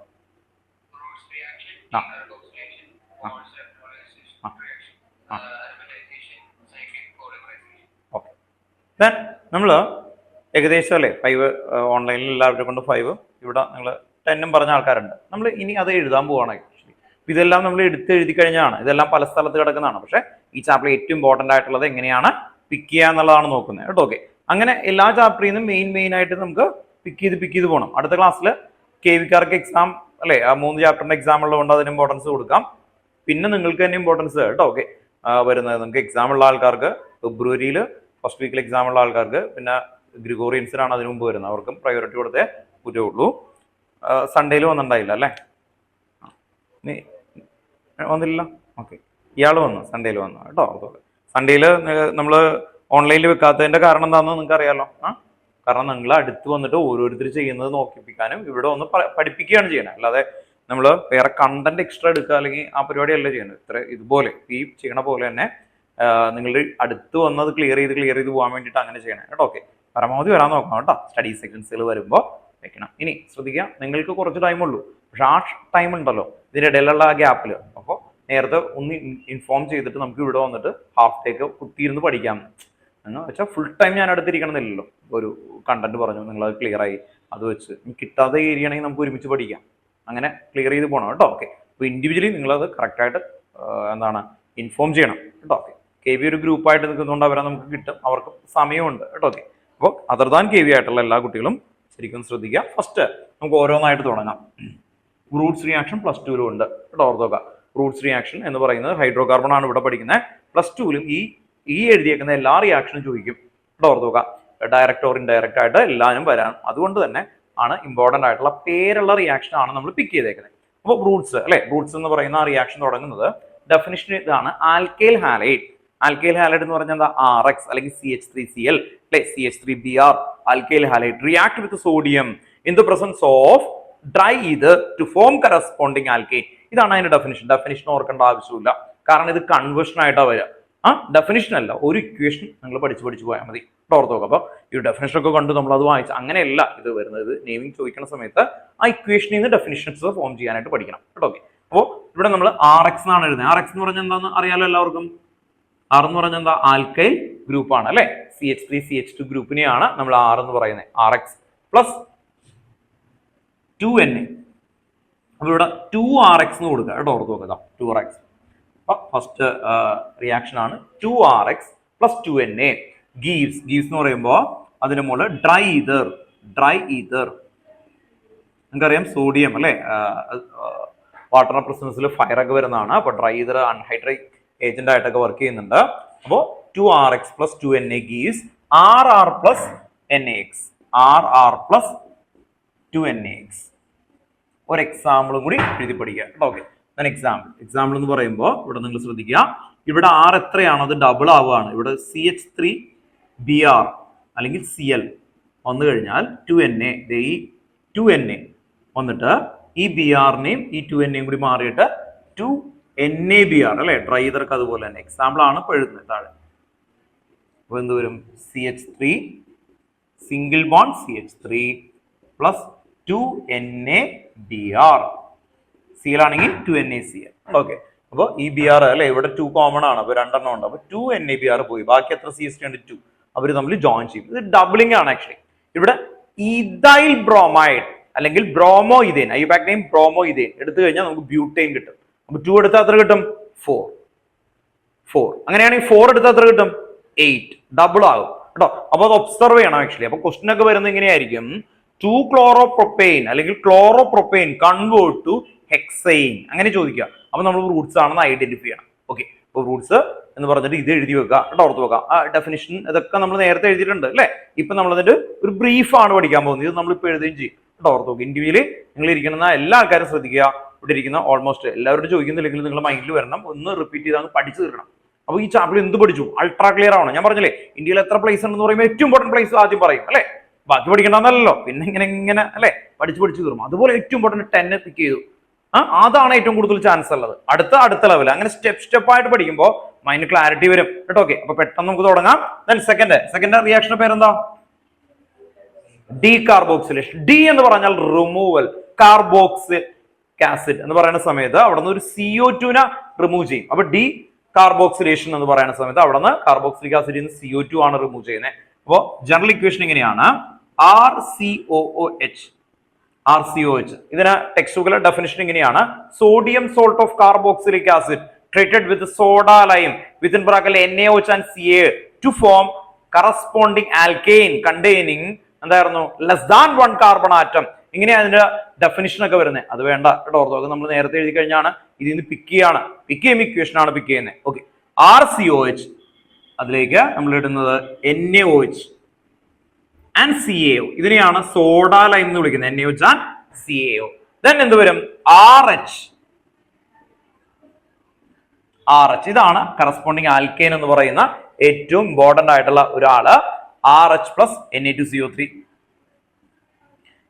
ദെൻ നമ്മൾ ഏകദേശം അല്ലേ 5 ഓൺലൈനിൽ എല്ലാവരുടെ കൊണ്ട് 5 ഇവിടെ നിങ്ങൾ 10 പറഞ്ഞ ആൾക്കാരുണ്ട്. നമ്മൾ ഇനി അത് എഴുതാൻ പോവാണ്. ഇതെല്ലാം നമ്മൾ എഴുതി കഴിഞ്ഞാണ്, ഇതെല്ലാം പല സ്ഥലത്ത് കിടക്കുന്നതാണ്. പക്ഷെ ഈ ചാപ്റ്ററിൽ ഏറ്റവും ഇമ്പോർട്ടന്റ് ആയിട്ടുള്ളത് എങ്ങനെയാണ് പിക്ക് ചെയ്യുക എന്നുള്ളതാണ് നോക്കുന്നത് കേട്ടോ. ഓക്കെ, അങ്ങനെ എല്ലാ ചാപ്റ്ററിൽ നിന്നും മെയിൻ ആയിട്ട് നമുക്ക് പിക്ക് ചെയ്ത് പോകണം. അടുത്ത ക്ലാസ്സിൽ KVക്കാർക്ക് എക്സാം അല്ലെ, ആ 3 ചാപ്റ്ററിന്റെ എക്സാം ഉള്ളതുകൊണ്ട് അതിന് ഇമ്പോർട്ടൻസ് കൊടുക്കാം. പിന്നെ നിങ്ങൾക്ക് തന്നെ ഇമ്പോർട്ടൻസ് കേട്ടോ. ഓക്കെ, വരുന്നത് നിങ്ങൾക്ക് എക്സാം ഉള്ള ആൾക്കാർക്ക് ഫെബ്രുവരിയിൽ ഫസ്റ്റ് വീക്കിൽ എക്സാം ഉള്ള ആൾക്കാർക്ക്, പിന്നെ ഗ്രിഗോറിയൻസിനാണ് അതിന് മുമ്പ് വരുന്നത്, അവർക്കും പ്രയോറിറ്റി കൊടുത്തേ പറ്റുള്ളൂ. സൺഡേയിൽ വന്നിട്ടുണ്ടായില്ല അല്ലേ? വന്നില്ല. ഓക്കെ, ഇയാൾ വന്നു, സൺഡേയിൽ വന്നു കേട്ടോ. സൺഡേയിൽ നമ്മൾ ഓൺലൈനിൽ വെക്കാത്തതിന്റെ കാരണം എന്താണെന്ന് നിങ്ങൾക്ക് അറിയാലോ. കാരണം നിങ്ങൾ അടുത്ത് വന്നിട്ട് ഓരോരുത്തർ ചെയ്യുന്നത് നോക്കിപ്പിക്കാനും ഇവിടെ ഒന്ന് പഠിപ്പിക്കുകയാണ് ചെയ്യണത്. അല്ലാതെ നമ്മൾ വേറെ കണ്ടന്റ് എക്സ്ട്രാ എടുക്കുക അല്ലെങ്കിൽ ആ പരിപാടിയല്ല ചെയ്യുന്നത്. ഇതുപോലെ ഈ ചെയ്യണ പോലെ തന്നെ നിങ്ങൾ അടുത്ത് വന്നത് ക്ലിയർ ചെയ്ത് പോകാൻ വേണ്ടിയിട്ട് അങ്ങനെ ചെയ്യണം കേട്ടോ. ഓക്കെ, പരമാവധി വരാൻ നോക്കണം കേട്ടോ. സ്റ്റഡി സെക്കൻഡ്സുകൾ വരുമ്പോൾ വെക്കണം. ഇനി ശ്രദ്ധിക്കുക, നിങ്ങൾക്ക് കുറച്ച് ടൈമുള്ളൂ, പക്ഷെ ആ ടൈം ഉണ്ടല്ലോ ഇതിന്റെ ഇടയിലുള്ള ആ ഗ്യാപ്പിൽ, അപ്പോൾ നേരത്തെ ഒന്ന് ഇൻഫോം ചെയ്തിട്ട് നമുക്ക് ഇവിടെ വന്നിട്ട് ഹാഫ് ടേക്ക് കുത്തിയിരുന്ന് പഠിക്കാം എന്ന് വെച്ചാൽ ഫുൾ ടൈം ഞാൻ അടുത്തിരിക്കണമെന്നില്ലല്ലോ. ഒരു കണ്ടന്റ് പറഞ്ഞു, നിങ്ങൾ അത് ക്ലിയർ ആയി, അത് വെച്ച് കിട്ടാതെ ഏരിയയാണെങ്കിൽ നമുക്ക് ഒരുമിച്ച് പഠിക്കാം. അങ്ങനെ ക്ലിയർ ചെയ്ത് പോകണം കേട്ടോ. ഓക്കെ, അപ്പോൾ ഇൻഡിവിജ്വലി നിങ്ങളത് കറക്റ്റായിട്ട് ഇൻഫോം ചെയ്യണം കേട്ടോ. ഓക്കെ, KV ഒരു ഗ്രൂപ്പായിട്ട് നിൽക്കുന്നതുകൊണ്ട് അവരെ നമുക്ക് കിട്ടും, അവർക്ക് സമയമുണ്ട് കേട്ടോ. ഓക്കെ, അപ്പോൾ അതർ ദാൻ KV ആയിട്ടുള്ള എല്ലാ കുട്ടികളും ശരിക്കും ശ്രദ്ധിക്കുക. ഫസ്റ്റ് നമുക്ക് ഓരോന്നായിട്ട് തുടങ്ങാം. റൂട്ട്സ് റിയാക്ഷൻ +2 ഉണ്ട് കേട്ടോ. ഓർത്തോക്ക, റൂട്ട്സ് റിയാക്ഷൻ എന്ന് പറയുന്നത് ഹൈഡ്രോ കാർബൺ ആണ് ഇവിടെ പഠിക്കുന്നത്. +2ലും ഈ എഴുതിയേക്കുന്ന എല്ലാ റിയാക്ഷനും ചോദിക്കും കേട്ടോ. ഓർത്തോക്ക, ഡയറക്റ്റ് ഓർ ഇൻഡയറക്റ്റ് ആയിട്ട് എല്ലാവരും വരാം. അതുകൊണ്ട് തന്നെ ആണ് ഇമ്പോർട്ടന്റ് ആയിട്ടുള്ള പേരുള്ള റിയാക്ഷൻ ആണ് നമ്മൾ പിക്ക് ചെയ്തേക്കുന്നത്. അപ്പോൾ റൂട്ട്സ് അല്ലെ, റൂട്ട്സ് എന്ന് പറയുന്ന ആ റിയാക്ഷൻ തുടങ്ങുന്നത് ഡെഫിനിഷൻ ഇതാണ്. Alkyl halide. ആൽക്കൈൽ ഹാലൈഡ് എന്ന് പറഞ്ഞാൽ എന്താ? RX അല്ലെങ്കിൽ CH3Cl അല്ലെ, CH3Br. Alkyl halide react with sodium in the presence of dry ether to form corresponding alkyne. ഇതാണ് അതിന്റെ ഡെഫിനിഷൻ ഓർക്കേണ്ട ആവശ്യമില്ല, കാരണം ഇത് കൺവേർഷൻ ആയിട്ടാണ് വരിക. ഡെഫിനിഷൻ അല്ല, ഒരു ഇക്വേഷൻ നിങ്ങൾ പഠിച്ചു പോയാൽ മതി. ഓർത്ത് നോക്കാം. അപ്പൊ ഈ ഡെഫിനിഷൻ ഒക്കെ കണ്ട് നമ്മൾ അത് വായിച്ചു അങ്ങനെയല്ല ഇത് വരുന്നത്. നെയിമിംഗ് ചോദിക്കുന്ന സമയത്ത് ആ ഇക്വേഷനിൽ നിന്ന് ഡെഫിനിഷൻസ് ഫോം ചെയ്യാനായിട്ട് പഠിക്കണം കേട്ടോ. ഓക്കെ, അപ്പോൾ ഇവിടെ നമ്മൾ RX എന്നാണ് എഴുതുന്നത്. RX എന്ന് പറഞ്ഞാൽ എന്താന്ന് അറിയാലോ എല്ലാവർക്കും. R എന്ന് പറഞ്ഞാൽ എന്താ? ആൽക്കൈൽ ഗ്രൂപ്പാണ് അല്ലെ. CH3CH2 ഗ്രൂപ്പിനെയാണ് നമ്മൾ R എന്ന് പറയുന്നത്. RX plus 2Na. അപ്പൊ ഇവിടെ 2RX എന്ന് കൊടുക്കുക കേട്ടോ. ഓർത്ത് നോക്കുക, 2RX. അപ്പൊ ഫസ്റ്റ് റിയാക്ഷൻ ആണ് 2RX പ്ലസ് 2Na ഗീവ്സ് എന്ന് പറയുമ്പോൾ അതിന്റെ മുകളിൽ ഡ്രൈ ഈതർ നിങ്ങൾക്കറിയാം സോഡിയം അല്ലെ, വാട്ടർ പ്രസൻസിൽ ഫയർ ഒക്കെ വരുന്നതാണ്. അപ്പൊ ഡ്രൈ ഈതർ അൺഹൈഡ്രേറ്റ് ഏജന്റ് ആയിട്ടൊക്കെ വർക്ക് ചെയ്യുന്നുണ്ട്. അപ്പോൾ 2RX plus 2Na gives RR plus NaX. RR plus 2NaX. ഒരു എക്സാമ്പിളും കൂടി എഴുതി പഠിക്കുക കേട്ടോ. ഓക്കെ, എക്സാമ്പിൾ എന്ന് പറയുമ്പോൾ ഇവിടെ നിങ്ങൾ ശ്രദ്ധിക്കുക, ഇവിടെ R എത്രയാണോ അത് ഡബിൾ ആവുകയാണ്. ഇവിടെ CH3Br അല്ലെങ്കിൽ Cl വന്നു കഴിഞ്ഞാൽ 2Na, ഈ 2Na വന്നിട്ട് ഈ Brനെയും ഈ 2Naയും കൂടി മാറിയിട്ട് 2NaBr അല്ലെ. ഡ്രൈ ഈതർക്ക് അതുപോലെ തന്നെ എക്സാമ്പിൾ ആണ് ഇപ്പോൾ എഴുതുന്നത് താഴെ. അപ്പൊ എന്ത് വരും? CH3 single bond CH3 plus 2NaBr. Cl ആണെങ്കിൽ 2NaCl. ഓക്കെ, അപ്പോൾ ഈ Br അല്ലെ, ഇവിടെ 2 കോമൺ ആണ്, അപ്പൊ 2 ഉണ്ട്. അപ്പൊ 2NaBr പോയി, ബാക്കി എത്ര CH3 ഉണ്ട്? 2. അവർ തമ്മിൽ ജോയിൻ ചെയ്യും. ഇത് ഡബിളിംഗ് ആണ് ആക്ച്വലി. ഇവിടെ ഈഥൈൽ ബ്രോമൈഡ് അല്ലെങ്കിൽ ബ്രോമോ ഇതേൻ, ഐപാക് നെയിം ബ്രോമോ ഇതേൻ എടുത്തു കഴിഞ്ഞാൽ നമുക്ക് ബ്യൂട്ടൈൻ കിട്ടും. അപ്പൊ 2 എടുത്താൽ എത്ര കിട്ടും? 4. അങ്ങനെയാണെങ്കിൽ 4 എടുത്താൽ എത്ര കിട്ടും? 8. ഡബിൾ ആകും കേട്ടോ. അപ്പൊ അത് ഒബ്സർവ് ചെയ്യണം ആക്ച്വലി. അപ്പൊ ക്വസ്റ്റൻ ഒക്കെ വരുന്നത് എങ്ങനെയായിരിക്കും? 2 ക്ലോറോപ്രൊപ്പെയിൻ അല്ലെങ്കിൽ ക്ലോറോപ്രൊപ്പെയിൻ കൺവേർട്ട് ടു ഹെക്സൈൻ അങ്ങനെ ചോദിക്കുക. അപ്പൊ നമ്മൾ റൂട്ട്സ് ആണെന്ന് ഐഡന്റിഫൈ ചെയ്യണം. ഓക്കെ, അപ്പൊ റൂട്ട്സ് എന്ന് പറഞ്ഞിട്ട് ഇത് എഴുതി വെക്കുക കേട്ടോ. ഓർത്ത് വെക്കാം. ആ ഡെഫിനിഷൻ ഇതൊക്കെ നമ്മൾ നേരത്തെ എഴുതിയിട്ടുണ്ട് അല്ലെ. ഇപ്പൊ നമ്മളതിന്റെ ഒരു ബ്രീഫാണ് പഠിക്കാൻ പോകുന്നത്. ഇത് നമ്മളിപ്പോൾ എഴുതുകയും ചെയ്യും കേട്ടോ. ഓർത്ത് നോക്കുക. ഇൻഡിവിജ്വലി നിങ്ങൾ ഇരിക്കുന്ന എല്ലാ ആൾക്കാരും ശ്രദ്ധിക്കുക. ഇവിടെ ഇരിക്കുന്ന ഓൾമോസ്റ്റ് എല്ലാവരോടും ചോദിക്കുന്നില്ലെങ്കിൽ നിങ്ങൾ മൈൻഡിൽ വരണം, ഒന്ന് റിപ്പീറ്റ് ചെയ്ത് പഠിച്ചു തീർക്കണം. അപ്പൊ ഈ ചാപ്റ്റർ എന്ത് പഠിച്ചു? അൾട്രാ ക്ലിയർ ആവണം. ഞാൻ പറഞ്ഞില്ലേ, ഇന്ത്യയിൽ എത്ര പ്ലേസ് ഉണ്ടെന്ന് പറയുമ്പോൾ ഏറ്റവും ഇമ്പോർട്ടന്റ് പ്ലേസ് ആദ്യം പറയും അല്ലെ. ബാക്കി പഠിക്കണമെന്നല്ലോ, പിന്നെ ഇങ്ങനെ അല്ലെ പഠിച്ചു തീർന്നു. അതുപോലെ ഏറ്റവും ഇമ്പോർട്ടന്റ് 10 പിക്ക് ചെയ്തു. അതാണ് ഏറ്റവും കൂടുതൽ ചാൻസ് ഉള്ളത്. അടുത്ത ലെവൽ അങ്ങനെ സ്റ്റെപ്പ് ആയിട്ട് പഠിക്കുമ്പോൾ മൈൻഡ് ക്ലാരിറ്റി വരും കേട്ടോ. ഓക്കെ, അപ്പൊ പെട്ടെന്ന് നമുക്ക് തുടങ്ങാം. സെക്കൻഡ് റിയാക്ഷന്റെ പേരെന്താ? ഡീകാർബോക്സിലേഷൻ. ഡി എന്ന് പറഞ്ഞാൽ റിമൂവൽ. കാർബോക്സിലിക് ആസിഡ് എന്ന് പറയുന്ന സമയത്ത് അവിടെ നിന്ന് ഒരു CO2 റിമൂവ് ചെയ്യും. അപ്പൊ ഡി കാർബോക്സിലേഷൻ എന്ന് പറയുന്ന സമയത്ത് അവിടെ നിന്ന് കാർബോക്സിലിക് ആസിഡിൽ നിന്ന് CO2 ആണ് റിമൂവ് ചെയ്യുന്നത്. അപ്പോ ജനറൽ ഇക്വേഷൻ ഇങ്ങനെയാണ് RCOOH. ഇതിന് ടെക്സ്റ്റ് ബുക്കിലെ ഡെഫിനിഷൻ ഇങ്ങനെയാണ്: sodium salt of carboxylic acid treated with soda lime within bracket NaOH and Ca to form corresponding alkane containing എന്തായിരുന്നു ലെസ് ദാൻ 1 കാർബൺ ആറ്റം. ഇങ്ങനെ അതിന്റെ ഡെഫിനിഷൻ ഒക്കെ വരുന്നത്. അത് വേണ്ട കേട്ടോ, ഓർത്തോ. നമ്മൾ നേരത്തെ എഴുതി കഴിഞ്ഞാണ് ഇതിൽ നിന്ന് പിക്ക് ചെയ്യുന്ന ഇക്വേഷൻ ആണ് പിക്ക് ചെയ്യുന്നത്. ഓക്കെ, RCOH അതിലേക്ക് നമ്മൾ ഇടുന്നത് NaOH ആൻഡ് CaO. ഇതിനെയാണ് സോഡ ലൈം എന്ന് വിളിക്കുന്നത്, NaOH ആൻഡ് CaO. ദെൻ എന്ത് വരും? RH. ഇതാണ് കറസ്പോണ്ടിങ് ആൽക്കെയിൻ എന്ന് പറയുന്ന ഏറ്റവും ഇമ്പോർട്ടന്റ് ആയിട്ടുള്ള ഒരാള്, RH പ്ലസ് Na2CO3.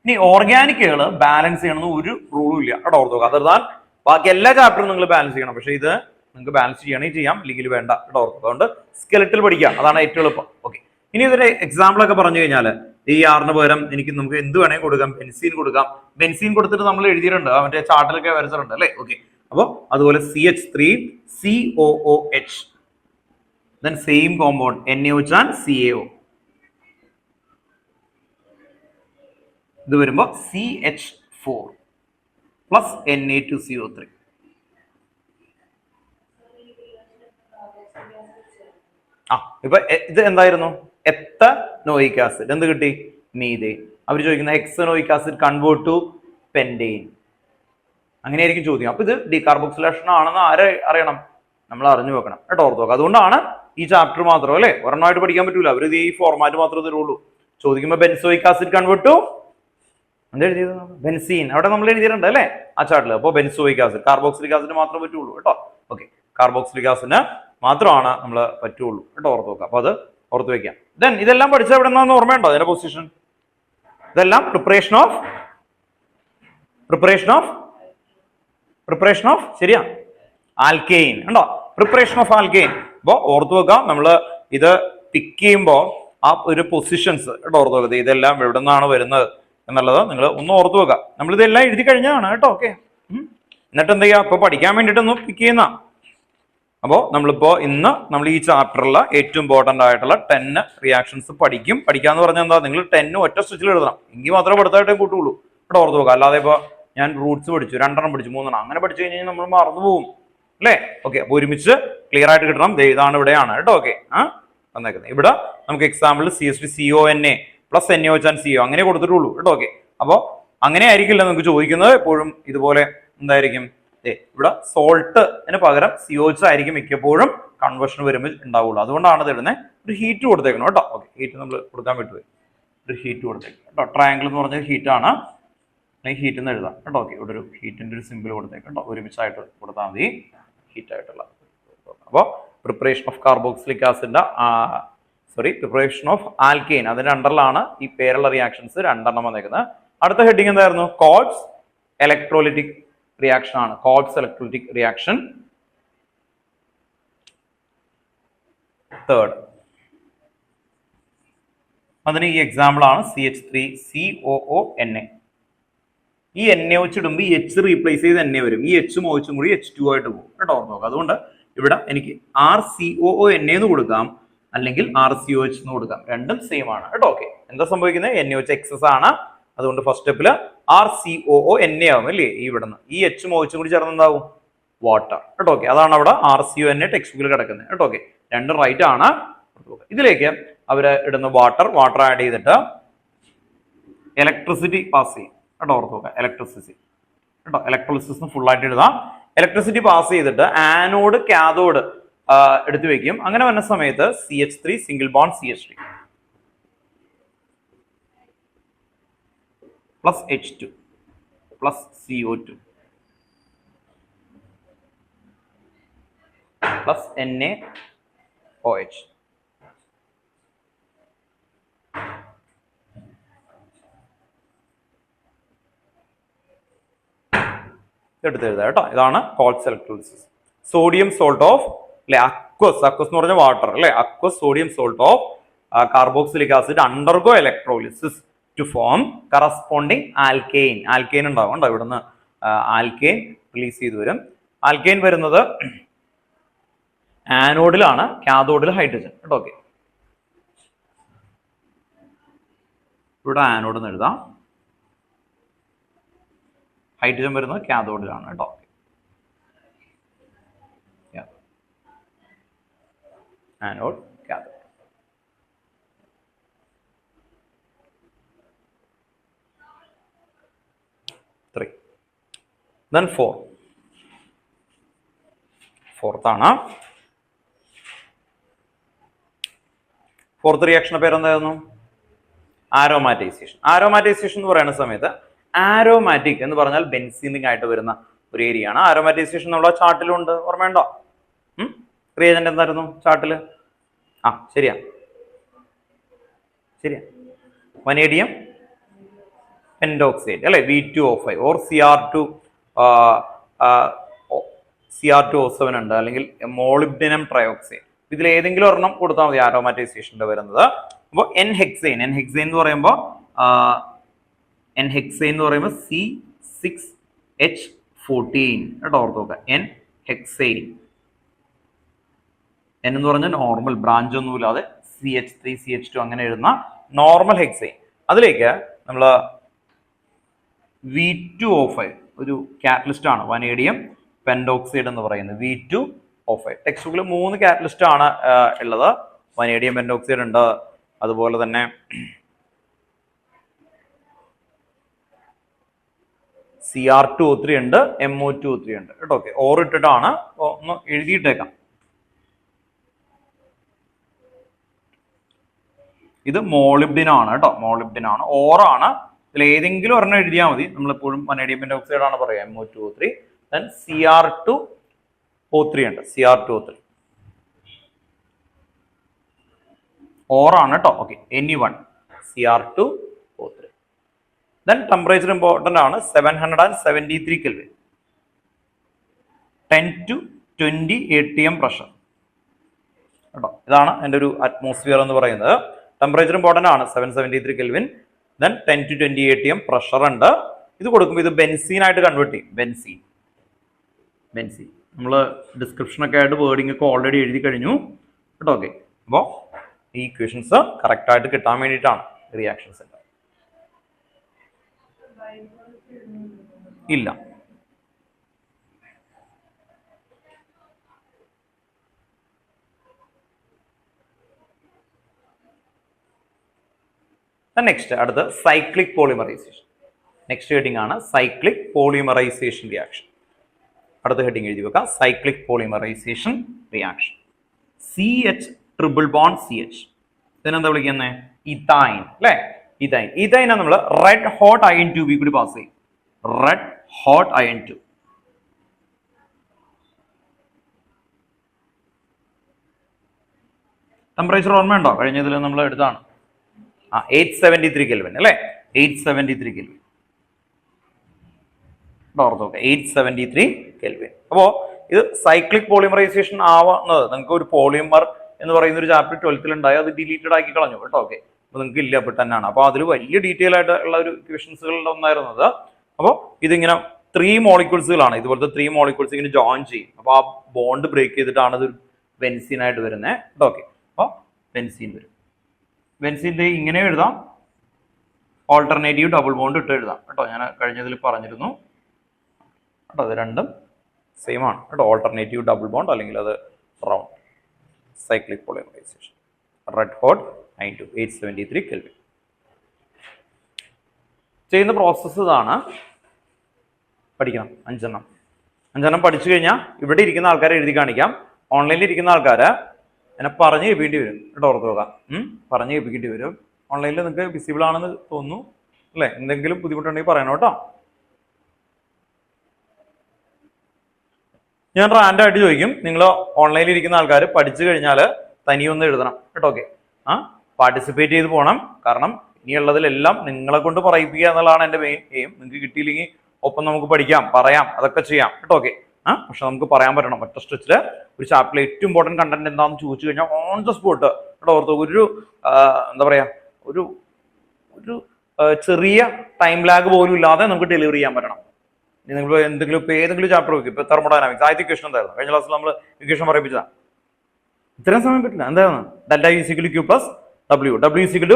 ഇനി ഓർഗാനിക്കുകൾ ബാലൻസ് ചെയ്യണമെന്ന് ഒരു റൂളും ഇല്ല കേട്ടോ, ഓർത്തോ. അതർദാൻ ബാക്കി എല്ലാ ചാപ്റ്ററും നിങ്ങൾ ബാലൻസ് ചെയ്യണം. പക്ഷെ ഇത് നിങ്ങൾക്ക് ബാലൻസ് ചെയ്യണമെങ്കിൽ ചെയ്യാം, ഇല്ലെങ്കിൽ വേണ്ട കേട്ടോ, ഓർത്തോ. അതുകൊണ്ട് സ്കെലറ്റിൽ പഠിക്കാം, അതാണ് ഏറ്റവും എളുപ്പം. ഓക്കെ, ഇനി ഇതൊരു എക്സാമ്പിൾ ഒക്കെ പറഞ്ഞു കഴിഞ്ഞാൽ ഈ ആറിന് പകരം നമുക്ക് എന്ത് വേണമെങ്കിൽ കൊടുക്കാം, ബെൻസീൻ കൊടുക്കാം. ബെൻസീൻ കൊടുത്തിട്ട് നമ്മൾ എഴുതിയിട്ടുണ്ട്, അവന്റെ ചാർട്ടിലൊക്കെ വരച്ചിട്ടുണ്ട് അല്ലേ. ഓക്കെ, അപ്പോൾ അതുപോലെ CH3COOH, then same compound NaOH and CaO. ഇത് വരുമ്പോൾ CH4 പ്ലസ് Na2CO3. ഇപ്പൊ ഇത് എന്തായിരുന്നു? Ethanoic acid. എന്ത് കിട്ടി? മീഥേൻ. അവർ ചോദിക്കുന്ന hexanoic acid convert to pentane, അങ്ങനെയായിരിക്കും ചോദ്യം. അപ്പൊ ഇത് ഡീകാർബോക്സിലേഷൻ ആണെന്ന് ആരെ അറിയണം? നമ്മൾ അറിഞ്ഞു വെക്കണം കേട്ടോ, ഓർത്ത് നോക്കാം. അതുകൊണ്ടാണ് ഈ ചാപ്റ്റർ മാത്രം അല്ലെ, ഒരെണ്ണമായിട്ട് പഠിക്കാൻ പറ്റൂല. അവർ ഈ ഫോർമാറ്റ് മാത്രമേ തരുള്ളൂ. ചോദിക്കുമ്പോൾ ബെൻസോയിക് ആസിഡ് കൺവേർട്ട് ടു എന്താ എഴുതിയത്? ബെൻസീൻ. അവിടെ നമ്മൾ എഴുതിയിട്ടുണ്ട് അല്ലെ ആ ചാർട്ടിൽ. അപ്പോൾ ബെൻസോയിക് ആസിഡ്, കാർബോക്സിലിക് ആസിഡ് മാത്രമേ പറ്റുള്ളൂ കേട്ടോ. ഓക്കെ, കാർബോക്സിലിക് ആസിഡിന് മാത്രമാണ് നമ്മൾ പറ്റുള്ളൂ കേട്ടോ, ഓർത്ത് നോക്കാം. അപ്പൊ അത് ഓർത്ത് വെക്കാം. ദെൻ ഇതെല്ലാം പഠിച്ച എവിടെ നിന്നാന്ന് ഓർമ്മയുണ്ടോ? അതിന്റെ പൊസിഷൻ ഇതെല്ലാം പ്രിപ്പറേഷൻ ഓഫ് ശരിയാ, ആൽക്കെയിൻ ഉണ്ടോ? Preparation of alkane. അപ്പൊ ഓർത്തു വെക്കാം, നമ്മൾ ഇത് പിക്ക് ചെയ്യുമ്പോൾ ആ ഒരു പൊസിഷൻസ് കേട്ടോ ഓർത്ത് വെക്കുക. ഇതെല്ലാം എവിടെ നിന്നാണ് വരുന്നത് എന്നുള്ളത് നിങ്ങൾ ഒന്ന് ഓർത്തു വെക്കുക. നമ്മൾ ഇതെല്ലാം എഴുതി കഴിഞ്ഞാണ് കേട്ടോ. ഓക്കെ, എന്നിട്ട് എന്ത് ചെയ്യാ, ഇപ്പൊ പഠിക്കാൻ വേണ്ടിട്ട് ഒന്ന് പിക്ക് ചെയ്യുന്ന. അപ്പോൾ നമ്മൾ ഈ ചാപ്റ്ററിൽ ഏറ്റവും ഇമ്പോർട്ടന്റ് ആയിട്ടുള്ള 10 റിയാക്ഷൻസ് പഠിക്കാന്ന് പറഞ്ഞാൽ എന്താ, നിങ്ങൾ 10 ഒറ്റ സ്റ്റിച്ചിൽ എഴുതണം, എങ്കിൽ മാത്രമേ പഠിത്തമായിട്ടേ കൂട്ടുള്ളൂ കേട്ടോ, ഓർത്ത് വെക്കുക. അല്ലാതെ ഇപ്പൊ ഞാൻ റൂട്ട്സ് പഠിച്ചു, 2 പഠിച്ചു, 3 അങ്ങനെ പഠിച്ചു കഴിഞ്ഞാൽ നമ്മൾ മറന്നു പോകും അല്ലേ. ഓക്കെ, അപ്പൊ ഒരുമിച്ച് ക്ലിയർ ആയിട്ട് കിട്ടണം. ഇതാണ് ഇവിടെയാണ് കേട്ടോ. ഓക്കെ, വന്നേക്കുന്നത് ഇവിടെ നമുക്ക് example CH3CONA plus NaOH and CO അങ്ങനെ കൊടുത്തിട്ടുള്ളൂ കേട്ടോ. ഓക്കെ, അപ്പൊ അങ്ങനെ ആയിരിക്കില്ല നിങ്ങൾക്ക് ചോദിക്കുന്നത്. എപ്പോഴും ഇതുപോലെ എന്തായിരിക്കും, ഇവിടെ സോൾട്ടിന് പകരം COH ആയിരിക്കും മിക്കപ്പോഴും കൺവേർഷൻ വരുമ്പോൾ ഉണ്ടാവുള്ളൂ. അതുകൊണ്ടാണ് ഇത് ഇടുന്നത്. ഒരു ഹീറ്റ് കൊടുത്തേക്കണം കേട്ടോ. ഓക്കെ, ഹീറ്റ് നമ്മൾ കൊടുക്കാൻ പറ്റുമോ? ഒരു ഹീറ്റ് കൊടുത്തേക്കണം കേട്ടോ. ട്രയാങ്കിൾ എന്ന് പറഞ്ഞാൽ ഹീറ്റാണ്, അല്ലെങ്കിൽ ഹീറ്റ് എന്ന് എഴുതാം കേട്ടോ. ഓക്കെ, ഇവിടെ ഒരു ഹീറ്റിന്റെ ഒരു സിമ്പിൾ കൊടുത്തേക്കാം കേട്ടോ. ഒരുമിച്ചായിട്ട് കൊടുത്താൽ മതി, ഹീറ്റ് ആയിട്ടുള്ള. അപ്പോൾ പ്രിപ്പറേഷൻ ഓഫ് കാർബോക്സിലിക് ആസിഡിന്റെ പ്രിപ്പറേഷൻ ഓഫ് ആൽക്കെയിൻ, അതിന്റെ അണ്ടറിലാണ് ഈ പേരുള്ള റിയാക്ഷൻസ് 2 വന്നേക്കുന്നത്. അടുത്ത ഹെഡിങ് എന്തായിരുന്നു? കോൾബ്സ് ഇലക്ട്രോലിറ്റിക് റിയാക്ഷൻ ആണ്. Kolbe's electrolytic reaction third. അതിന് ഈ എക്സാമ്പിൾ ആണ് CH3COONA. ഈ NaOH ഇടുമ്പോൾ ഈ H റീപ്ലേസ് ചെയ്ത് Na വരും. ഈ Hഉം OHും കൂടി H2 ആയിട്ട് പോകും കേട്ടോ, ഓർത്ത് നോക്കാം. അതുകൊണ്ട് ഇവിടെ എനിക്ക് RCOONA എന്ന് കൊടുക്കാം, അല്ലെങ്കിൽ RCOH എന്ന് കൊടുക്കാം. രണ്ടും സെയിം ആണ് കേട്ടോ. ഓക്കെ, എന്താ സംഭവിക്കുന്നത്? NaOH എക്സസ് ആണ്, അതുകൊണ്ട് ഫസ്റ്റ് സ്റ്റെപ്പില് RCOONA ആവും അല്ലേ. ഈ ഇവിടുന്ന് ഈ Hഉം OHും കൂടി ചേർന്ന് എന്താവും? വാട്ടർ കേട്ടോ. ഓക്കെ, അതാണ് അവിടെ RCONA ടെക്സ്റ്റ് ബുക്കിൽ കിടക്കുന്നത് കേട്ടോ. ഓക്കെ, രണ്ടും റൈറ്റ് ആണ്. ഇതിലേക്ക് അവര് ഇടുന്ന വാട്ടർ ആഡ് ചെയ്തിട്ട് ഇലക്ട്രിസിറ്റി പാസ് ചെയ്യും കേട്ടോ, ഓർത്ത് നോക്കാം. ഇലക്ട്രിസിറ്റി കേട്ടോ, ഇലക്ട്രോളിസിസ് ഫുൾ ആയിട്ട് എഴുതാം. ഇലക്ട്രിസിറ്റി പാസ് ചെയ്തിട്ട് ആനോഡ് കാഥോഡ് എടുത്തു വെക്കും. അങ്ങനെ വരുന്ന സമയത്ത് CH3 single bond CH3 plus H2 plus CO2 plus NaOH. എടുത്ത് എഴുതാം കേട്ടോ. ഇതാണ് Kolbe's electrolysis. Sodium salt of aqueous എന്ന് പറഞ്ഞ വാട്ടർ അല്ലെ. Aqueous sodium salt of carboxylic acid undergo electrolysis to form corresponding alkane. Alkane ഉണ്ടാവും കേട്ടോ. ഇവിടുന്ന് ആൽക്കെയിൻ റിലീസ് ചെയ്ത് വരും. ആൽക്കെയിൻ വരുന്നത് ആനോഡിലാണ്, കാഥോഡിൽ ഹൈഡ്രജൻ കേട്ടോ. ഓക്കെ, ഇവിടെ ആനോഡ് എന്ന് എഴുതാം. ഹൈഡ്രജൻ വരുന്നത് കാഥോഡിലാണ് കേട്ടോ. Anode cathode. Then 4. Fourth ആണ്. ഫോർത്ത് റിയാക്ഷന്റെ പേരെന്തായിരുന്നു? ആരോമാറ്റൈസേഷൻ. ആരോമാറ്റൈസേഷൻ എന്ന് പറയുന്ന സമയത്ത് ആരോമാറ്റിക് എന്ന് പറഞ്ഞാൽ ബെൻസീനിക് ആയിട്ട് വരുന്ന ഒരു ഏരിയ ആണ്. ആരോമാറ്റൈസേഷൻ എന്നുള്ള ചാർട്ടിലുണ്ട്, ഓർമ്മയുണ്ടോ? റിയേജന്റ് എന്തായിരുന്നു ചാർട്ടില്? ശരിയാ വനേഡിയം പെന്റോക്സൈഡ് അല്ലെ, V2O5 ഓർ CR2O7 ഉണ്ട്, അല്ലെങ്കിൽ മോളിബ്ഡിനം ട്രയോക്സൈഡ്. ഇതിൽ ഏതെങ്കിലും ഒരെണ്ണം കൊടുത്താൽ മതി ആരോമാറ്റൈസേഷന്റെ വരുന്നത്. അപ്പോൾ എൻഹെക്സൈൻ എന്ന് പറയുമ്പോൾ C6H14 കേട്ടോ, ഓർത്ത് നോക്കുക. എൻഹെക്സൈൻ എന്ന് പറഞ്ഞാൽ നോർമൽ, ബ്രാഞ്ച് ഒന്നുമില്ലാതെ CH3 CH2 അങ്ങനെ എഴുതുന്ന നോർമൽ ഹെക്സൈൻ. അതിലേക്ക് നമ്മൾ V2O5 ഒരു കാറ്റലിസ്റ്റ് ആണ്, വനേഡിയം പെന്റോക്സൈഡ് എന്ന് പറയുന്നത് V2O5. ടെക്സ്റ്റ് ബുക്കിൽ 3 കാറ്റലിസ്റ്റ് ആണ് ഉള്ളത്. വനേഡിയം പെന്റോക്സൈഡ് ഉണ്ട്, അതുപോലെ തന്നെ CR2O3 ഉണ്ട്, MO2O3 ഉണ്ട് കേട്ടോ. ഓക്കെ, ഓർ ഇട്ടിട്ടാണ്, ഒന്ന് എഴുതിയിട്ടേക്കാം. ഇത് മോളിബ്ഡിനാണ് കേട്ടോ, മോളിബ്ഡിനാണ്, ഓറാണ്. ഇതിൽ ഏതെങ്കിലും ഒരെണ്ണം എഴുതിയാൽ മതി. നമ്മളെപ്പോഴും വനേഡിയം പെന്റോക്സൈഡ് ആണ് പറയുക, MO2O3. then CR2O3 ഉണ്ട്, CR2O3 ഓറാണ് കേട്ടോ. Okay, anyone CR2O3. then temperature important ആണ്, 773 Kelvin, 10 to 20 atm പ്രഷർ കേട്ടോ. ഇതാണ് എൻ്റെ ഒരു അറ്റ്മോസ്ഫിയർ എന്ന് പറയുന്നത്. ടെമ്പറേച്ചർ ഇമ്പോർട്ടൻ്റ് ആണ്, 773 Kelvin, then 10 to 20 atm pressure ഉണ്ട്. ഇത് കൊടുക്കുമ്പോൾ ഇത് ബെൻസീൻ ആയിട്ട് കൺവേർട്ട് ചെയ്യും. ബെൻസീൻ നമ്മൾ ഡിസ്ക്രിപ്ഷനൊക്കെ ആയിട്ട് വേർഡിംഗ് ഒക്കെ ഓൾറെഡി എഴുതി കഴിഞ്ഞു കേട്ടോ. ഓക്കെ, അപ്പോൾ ഈ ഇക്വേഷൻസ് കറക്റ്റ് ആയിട്ട് കിട്ടാൻ വേണ്ടിയിട്ടാണ് റിയാക്ഷൻസ്. ഇല്ല, നെക്സ്റ്റ് അടുത്ത് സൈക്ലിക് പോളിമറൈസേഷൻ. നെക്സ്റ്റ് ഹെഡിങ് ആണ് സൈക്ലിക് പോളിമറൈസേഷൻ റിയാക്ഷൻ. അടുത്ത ഹെഡിങ് എഴുതി വെക്കാം, cyclic polymerisation reaction. CH triple bond CH, ഇതിനെന്താ വിളിക്കുന്നത്? ഇഥൈൻ അല്ലെ. ഇഥൈനെ നമ്മൾ റെഡ് ഹോട്ട് അയൺ ട്യൂബിൽ കൂടി പാസ് ചെയ്യും. Red hot iron tube. Temperature ഓർമ്മയുണ്ടോ? കഴിഞ്ഞതിൽ നമ്മൾ എടുത്താണ് 873 Kelvin അല്ലെ, 873 Kelvin. 873 Kelvin. അപ്പോൾ ഇത് സൈക്ലിക് പോളിമറൈസേഷൻ ആവുന്നത് നിങ്ങൾക്ക് ഒരു പോളിമർ എന്ന് പറയുന്ന ഒരു ചാപ്റ്റർ 12th ഉണ്ടായി, അത് ഡിലീറ്റഡ് ആക്കി കളഞ്ഞു കേട്ടോ. ഓക്കെ, അപ്പോൾ നിങ്ങൾക്ക് ഇല്ല, അപ്പോൾ തന്നെയാണ്. അപ്പോൾ അതിൽ വലിയ ഡീറ്റെയിൽ ആയിട്ട് ഉള്ള ഒരു ഇക്വേഷൻസുകളുടെ ഒന്നായിരുന്നത്. അപ്പോൾ ഇതിങ്ങനെ 3 മോളിക്യൂൾസുകളാണ്, ഇതുപോലത്തെ 3 മോളിക്യൂൾസ് ഇങ്ങനെ ജോയിൻ ചെയ്യും. അപ്പോൾ ആ ബോണ്ട് ബ്രേക്ക് ചെയ്തിട്ടാണ് ഇത് ബെൻസീൻ ആയിട്ട് വരുന്നത് കേട്ടോ. ഓക്കെ, അപ്പോൾ ബെൻസീൻ വരും. ബെൻസീൻ്റെ ഇങ്ങനെ എഴുതാം, ഓൾട്ടർനേറ്റീവ് ഡബിൾ ബോണ്ട് ഇട്ട് എഴുതാം കേട്ടോ. ഞാൻ കഴിഞ്ഞതിൽ പറഞ്ഞിരുന്നു കേട്ടോ, അത് രണ്ടും സെയിം ആണ് കേട്ടോ. ഓൾട്ടർനേറ്റീവ് ഡബിൾ ബോണ്ട് അല്ലെങ്കിൽ അത് round. Cyclic polymerisation, red hot iron tube, 873 Kelvin. ചെയ്യുന്ന പ്രോസസ്സ് ഇതാണ്. പഠിക്കണം 5 പഠിച്ചു കഴിഞ്ഞാൽ ഇവിടെ ഇരിക്കുന്ന ആൾക്കാരെ എഴുതി കാണിക്കാം. ഓൺലൈനിൽ ഇരിക്കുന്ന ആൾക്കാരെ എന്നെ പറഞ്ഞ് കേൾപ്പിക്കേണ്ടി വരും കേട്ടോ, ഓർത്ത് നോക്കാം. പറഞ്ഞ് കേൾപ്പിക്കേണ്ടി വരും. ഓൺലൈനിൽ നിങ്ങൾക്ക് വിസിബിൾ ആണെന്ന് തോന്നുന്നു അല്ലേ? എന്തെങ്കിലും ബുദ്ധിമുട്ടുണ്ടെങ്കിൽ പറയണം കേട്ടോ. ഞാൻ റാൻഡായിട്ട് ചോദിക്കും, നിങ്ങൾ ഓൺലൈനിൽ ഇരിക്കുന്ന ആൾക്കാർ പഠിച്ചു കഴിഞ്ഞാൽ തനിയൊന്ന് എഴുതണം കേട്ടോ. ഓക്കെ, പാർട്ടിസിപ്പേറ്റ് ചെയ്ത് പോകണം. കാരണം ഇനിയുള്ളതിലെല്ലാം നിങ്ങളെ കൊണ്ട് പറയിപ്പിക്കുക എന്നുള്ളതാണ് എൻ്റെ മെയിൻ എയിം. നിങ്ങൾക്ക് കിട്ടിയില്ലെങ്കിൽ ഒപ്പം നമുക്ക് പഠിക്കാം, പറയാം, അതൊക്കെ ചെയ്യാം കേട്ടോ. ഓക്കെ, പക്ഷെ നമുക്ക് പറയാൻ പറ്റണം. ഒറ്റ സ്ട്രെച്ചിൽ ഒരു ചാപ്റ്ററിൽ ഏറ്റവും ഇമ്പോർട്ടൻറ്റ് കണ്ടന്റ് എന്താണെന്ന് ചോദിച്ചു കഴിഞ്ഞാൽ ഓൺ ദ സ്പോട്ട് കേട്ടോ. ഓർത്ത് ഒരു എന്താ പറയുക, ഒരു ചെറിയ ടൈം ലാഗ് പോലും ഇല്ലാതെ നമുക്ക് ഡെലിവറി ചെയ്യാൻ പറ്റണം. നിങ്ങൾ എന്തെങ്കിലും ഇപ്പോൾ ഏതെങ്കിലും ചാപ്റ്റർ നോക്കി, ഇപ്പോൾ തെർമോഡൈനാമിക്സ് ആദ്യത്തെ ഇക്വേഷൻ എന്തായിരുന്നു? കഴിഞ്ഞ ക്ലാസ്സിൽ നമ്മൾ ഇക്വേഷൻ പറയിപ്പിച്ചതാണ്. ഇത്രയും സമയം പറ്റില്ല. എന്തായിരുന്നു? Delta is equal Q plus W, W is equal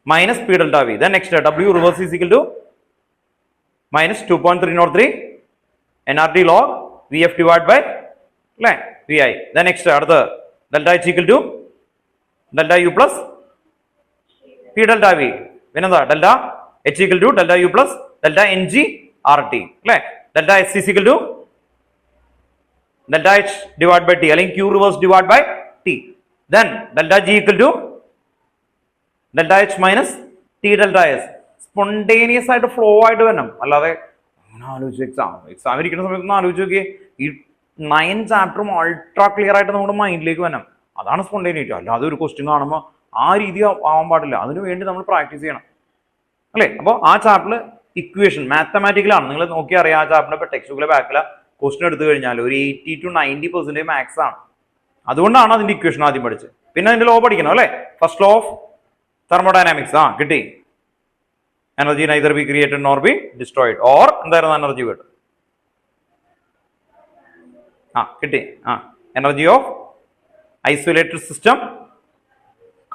minus P delta V. Then next W reverse is equal to minus 2.303 nRT log Vf divided by Vi. Then next അടുത്ത delta H equal to delta U plus P delta V. പിന്നെന്താ delta H equal to delta U plus delta Ng RT അല്ലേ. delta S is equal to delta H divided by T അല്ലെങ്കിൽ Q reverse divided by T. Then delta G equal to delta H minus T delta S. Spontaneous ആയിട്ട് flow ആയിട്ട് വരണം, അല്ലാതെ അങ്ങനെ ആലോചിച്ച് exam ഇരിക്കുന്ന സമയത്ത് ഒന്ന് ആലോചിച്ച് നോക്കിയേ, ഈ 9 ചാപ്റ്ററും അൾട്രാ ക്ലിയർ ആയിട്ട് നമ്മുടെ മൈൻഡിലേക്ക് വരണം. അതാണ് സ്പോണ്ടേനിറ്റി. അല്ലാതെ ഒരു ക്വസ്റ്റ്യൻ കാണുമ്പോൾ ആ രീതി ആവാൻ പാടില്ല. അതിനു വേണ്ടി നമ്മൾ പ്രാക്ടീസ് ചെയ്യണം അല്ലേ. അപ്പോൾ ആ ചാപ്റ്ററിൽ ഇക്വേഷൻ മാത്തമാറ്റിക്കലാണ്. നിങ്ങൾ നോക്കി അറിയാം ആ ചാപ്റ്ററിന്റെ ഇപ്പോൾ ടെക്സ്റ്റ് ബുക്കിലെ ബാക്കിലെ ക്വസ്റ്റ്യൻ എടുത്തു കഴിഞ്ഞാൽ ഒരു 80 to 90% മാത്സ് ആണ്. അതുകൊണ്ടാണ് അതിന്റെ ഇക്വേഷൻ ആദ്യം പഠിച്ചത്. പിന്നെ അതിന്റെ ലോ പഠിക്കണം അല്ലേ. ഫസ്റ്റ് ലോ ഓഫ് തെർമോഡൈനാമിക്സ് കിട്ടി. Energy neither be created nor B destroyed. Or എന്തായിരുന്നു എനർജി വേർഡ്? കിട്ടി. Energy of isolated system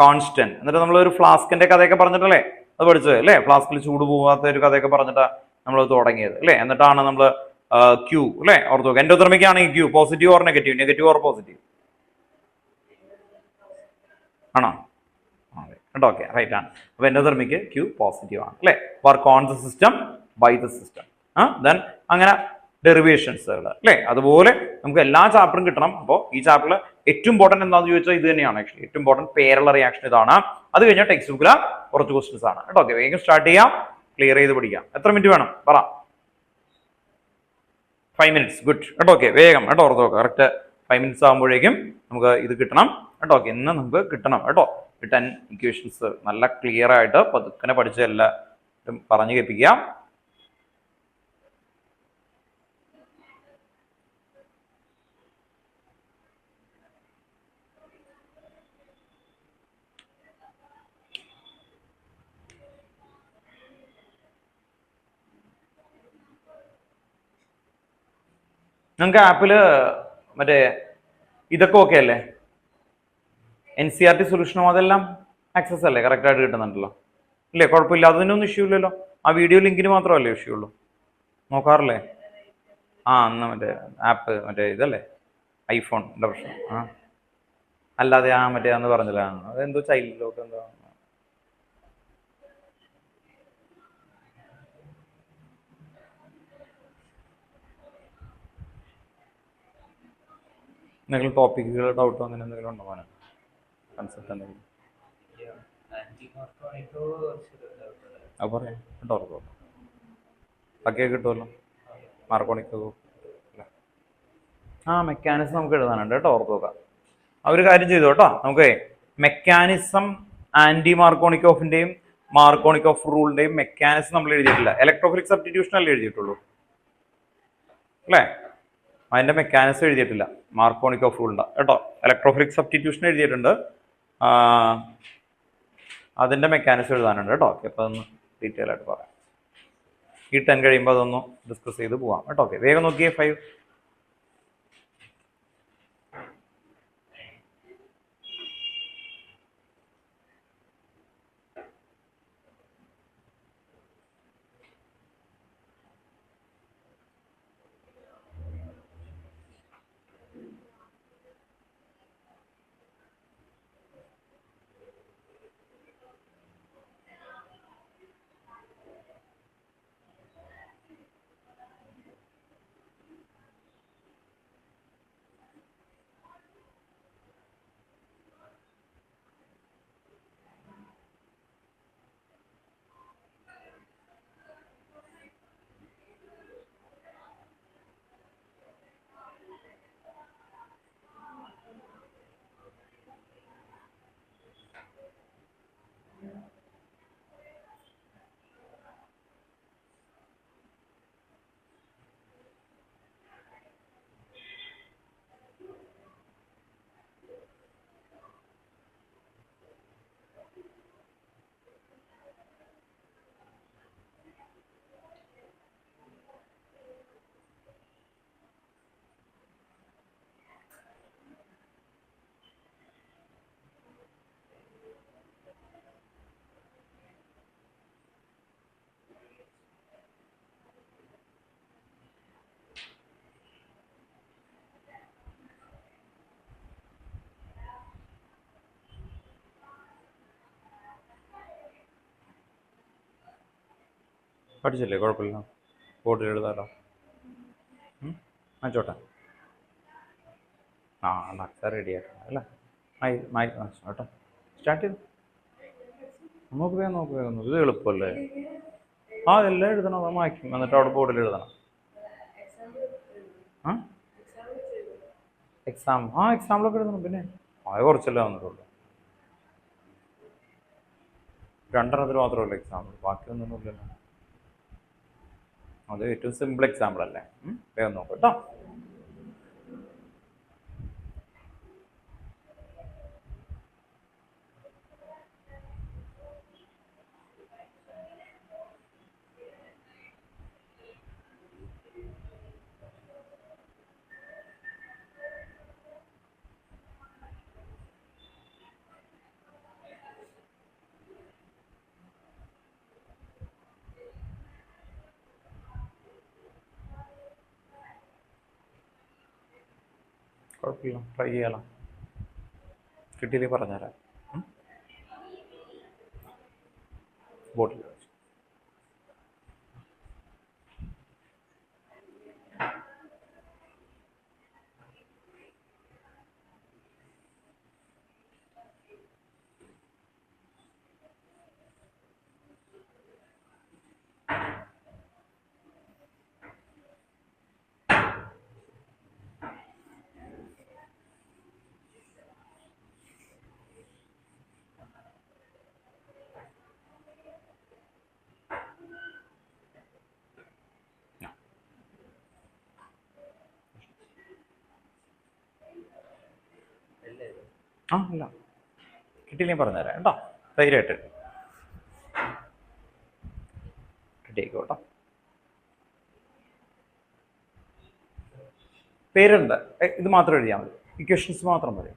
constant. എന്നിട്ട് നമ്മൾ ഒരു ഫ്ലാസ്കിന്റെ കഥയൊക്കെ പറഞ്ഞിട്ടല്ലേ അത് പഠിച്ചത് അല്ലേ. ഫ്ലാസ്കിൽ ചൂട് പോകാത്ത ഒരു കഥയൊക്കെ പറഞ്ഞിട്ടാ നമ്മൾ തുടങ്ങിയത് അല്ലേ. എന്നിട്ടാണ് നമ്മൾ ക്യൂ അല്ലേ ഓർത്ത് നോക്കുക. എൻഡോതെർമിക് ആണെങ്കിൽ Q positive or negative, negative or positive ആണോ? കേട്ടോ, ഓക്കെ, റൈറ്റ് ആണ്. അപ്പൊ എൻഡോതെർമിക് ക്യൂ പോസിറ്റീവ് ആണ് അല്ലേ. Work on the system by the system. Then അങ്ങനെ ഡെറിവേഷൻസുകൾ അല്ലേ. അതുപോലെ നമുക്ക് എല്ലാ ചാപ്റ്ററും കിട്ടണം. അപ്പോൾ ഈ ചാപ്റ്ററിൽ ഏറ്റവും ഇമ്പോർട്ടൻറ്റ് എന്താണെന്ന് ചോദിച്ചാൽ ഇത് തന്നെയാണ്. ആക്ച്വലി ഏറ്റവും ഇമ്പോർട്ടൻറ്റ് പേരുള്ള റിയാക്ഷൻ ഇതാണ്. അത് കഴിഞ്ഞാൽ ടെക്സ്റ്റ് ബുക്കിൽ കുറച്ച് ക്വസ്റ്റ്യൻസ് ആണ് കേട്ടോ. ഓക്കെ, വേഗം സ്റ്റാർട്ട് ചെയ്യാം, ക്ലിയർ ചെയ്ത് പഠിക്കാം. എത്ര മിനിറ്റ് വേണം പറ? 5 minutes. ഗുഡ് കേട്ടോ. ഓക്കെ, വേഗം കേട്ടോ, ഓർത്ത് നോക്കാം. കറക്റ്റ് 5 minutes ആകുമ്പോഴേക്കും നമുക്ക് ഇത് കിട്ടണം കേട്ടോ. ഓക്കെ, ഇന്ന് നമുക്ക് കിട്ടണം കേട്ടോ. 10 ഇക്വേഷൻസ് നല്ല ക്ലിയർ ആയിട്ട് പതുക്കനെ പഠിച്ച് എല്ലാവരും പറഞ്ഞു കേൾപ്പിക്കുക. നിങ്ങൾക്ക് ആപ്പില് മറ്റേ ഇതൊക്കെ ഓക്കെ അല്ലേ? NCERT സൊല്യൂഷനും അതെല്ലാം ആക്സസ് അല്ലേ? കറക്റ്റ് ആയിട്ട് കിട്ടുന്നുണ്ടല്ലോ ഇല്ലേ? കുഴപ്പമില്ല, അതിനൊന്നും ഇഷ്യൂ ഇല്ലല്ലോ. ആ വീഡിയോ ലിങ്കിന് മാത്രമല്ലേ ഇഷ്യൂ ഉള്ളൂ? നോക്കാറില്ലേ? എന്നാ മറ്റേ ആപ്പ് മറ്റേ ഇതല്ലേ ഐഫോണിൻ്റെ പ്രശ്നം. അല്ലാതെ മറ്റേ അന്ന് പറഞ്ഞില്ല, അതെന്തോ ചൈൽഡ് ലോക്ക് എന്തോ. എന്തെങ്കിലും ടോപ്പിക്കുകൾ ഡൗട്ടോ അങ്ങനെ എന്തെങ്കിലും ഉണ്ടോ മോനെ? കൺസെപ്റ്റ് എന്തെങ്കിലും അത് പറയാം കേട്ടോ. ബാക്കിയൊക്കെ കിട്ടുമല്ലോ. മാർക്കോണിക്കോ മെക്കാനിസം നമുക്ക് എഴുതാനുണ്ട് കേട്ടോ, ഓർത്ത് നോക്കാം. ഒരു കാര്യം ചെയ്തു കേട്ടോ, നമുക്ക് മെക്കാനിസം ആന്റി മാർക്കോണിക്കോഫിന്റെയും മാർക്കോണിക്കോഫ് റൂളിന്റെയും മെക്കാനിസം നമ്മൾ എഴുതിയിട്ടില്ല. ഇലക്ട്രോഫിലിക് സബ്സ്റ്റിറ്റ്യൂഷൻ അല്ലേ എഴുതിയിട്ടുള്ളൂ അല്ലേ? അതിന്റെ മെക്കാനിസം എഴുതിയിട്ടില്ല. മാർക്കോണിക്കോഫ് റൂളിന്റെ കേട്ടോ. ഇലക്ട്രോഫിലിക് സബ്സ്റ്റിറ്റ്യൂഷൻ എഴുതിയിട്ടുണ്ട്, അതിന്റെ മെക്കാനിസം എഴുതാനുണ്ട് കേട്ടോ. ഓക്കെ, അപ്പോൾ അതൊന്ന് ഡീറ്റെയിൽ ആയിട്ട് പറയാം. ഈ 10 കഴിയുമ്പോൾ അതൊന്ന് ഡിസ്കസ് ചെയ്ത് പോവാം കേട്ടോ. ഓക്കെ, വേഗം നോക്കിയേ. 5. പഠിച്ചില്ലേ? കുഴപ്പമില്ല, ബോർഡിൽ എഴുതാലോ. വാങ്ങിച്ചോട്ടെ. ആ നക്സ റെഡി ആക്കണം അല്ലേ? കേട്ടോ, സ്റ്റാർട്ട് ചെയ്തു. നോക്ക് വേഗം, നോക്ക് വേഗം, ഇത് എളുപ്പമല്ലേ? ആ എല്ലാം എഴുതണം, അത് മായ്ക്കും, എന്നിട്ട് അവിടെ ബോർഡിൽ എഴുതണം. ആ എക്സാം, എക്സാമിലൊക്കെ എഴുതണം. പിന്നെ അത് കുറച്ചല്ലേ വന്നിട്ടുള്ളൂ. 2 മാത്രമല്ല എക്സാമ്പിൾ, ബാക്കിയൊന്നും ഇല്ലല്ലോ. അത് ഏറ്റവും സിമ്പിൾ എക്സാമ്പിൾ അല്ലേ? വേഗം നോക്കാം കേട്ടോ. കുഴപ്പമില്ല, ട്രൈ ചെയ്യാലോ. കിട്ടിയില്ലേ പറഞ്ഞുതരാം. ബോട്ടിൽ ഇല്ല, കിട്ടിയില്ലേ പറഞ്ഞുതരാം കേട്ടോ, ധൈര്യമായിട്ട് റെഡി ആയിക്കോട്ടോ. പേരുണ്ട്, ഇത് മാത്രം എഴുതിയാൽ മതി, ഇക്വേഷൻസ് മാത്രം മതി.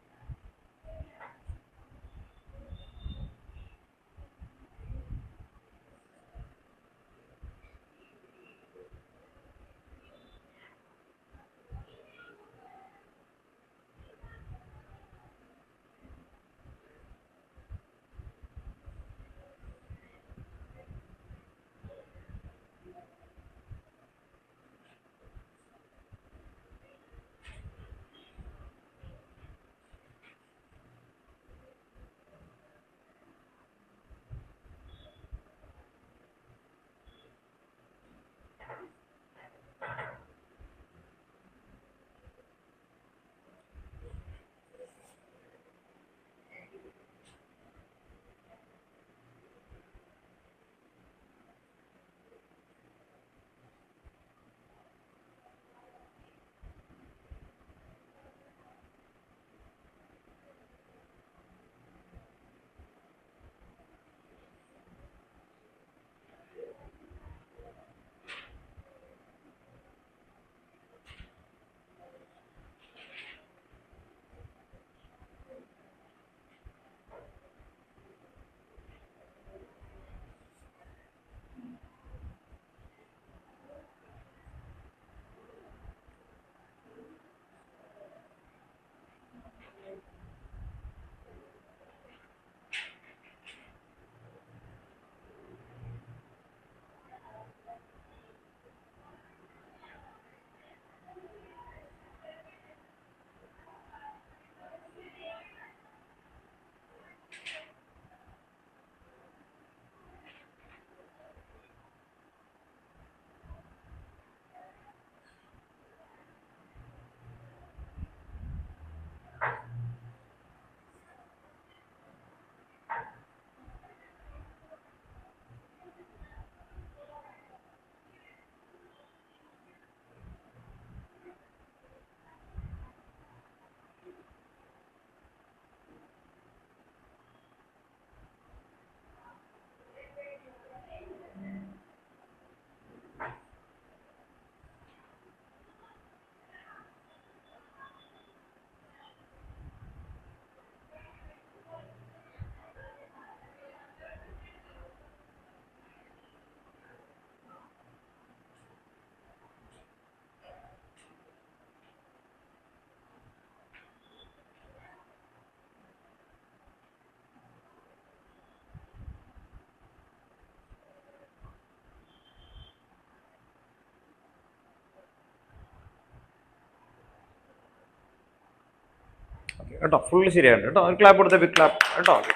ഓക്കെ കേട്ടോ, ഫുള്ള് ശരിയായിട്ടുണ്ട് കേട്ടോ. ഒരു ക്ലാപ്പ് കൊടുത്ത ബിഗ് ക്ലാപ്പ് കേട്ടോ. ഓക്കെ,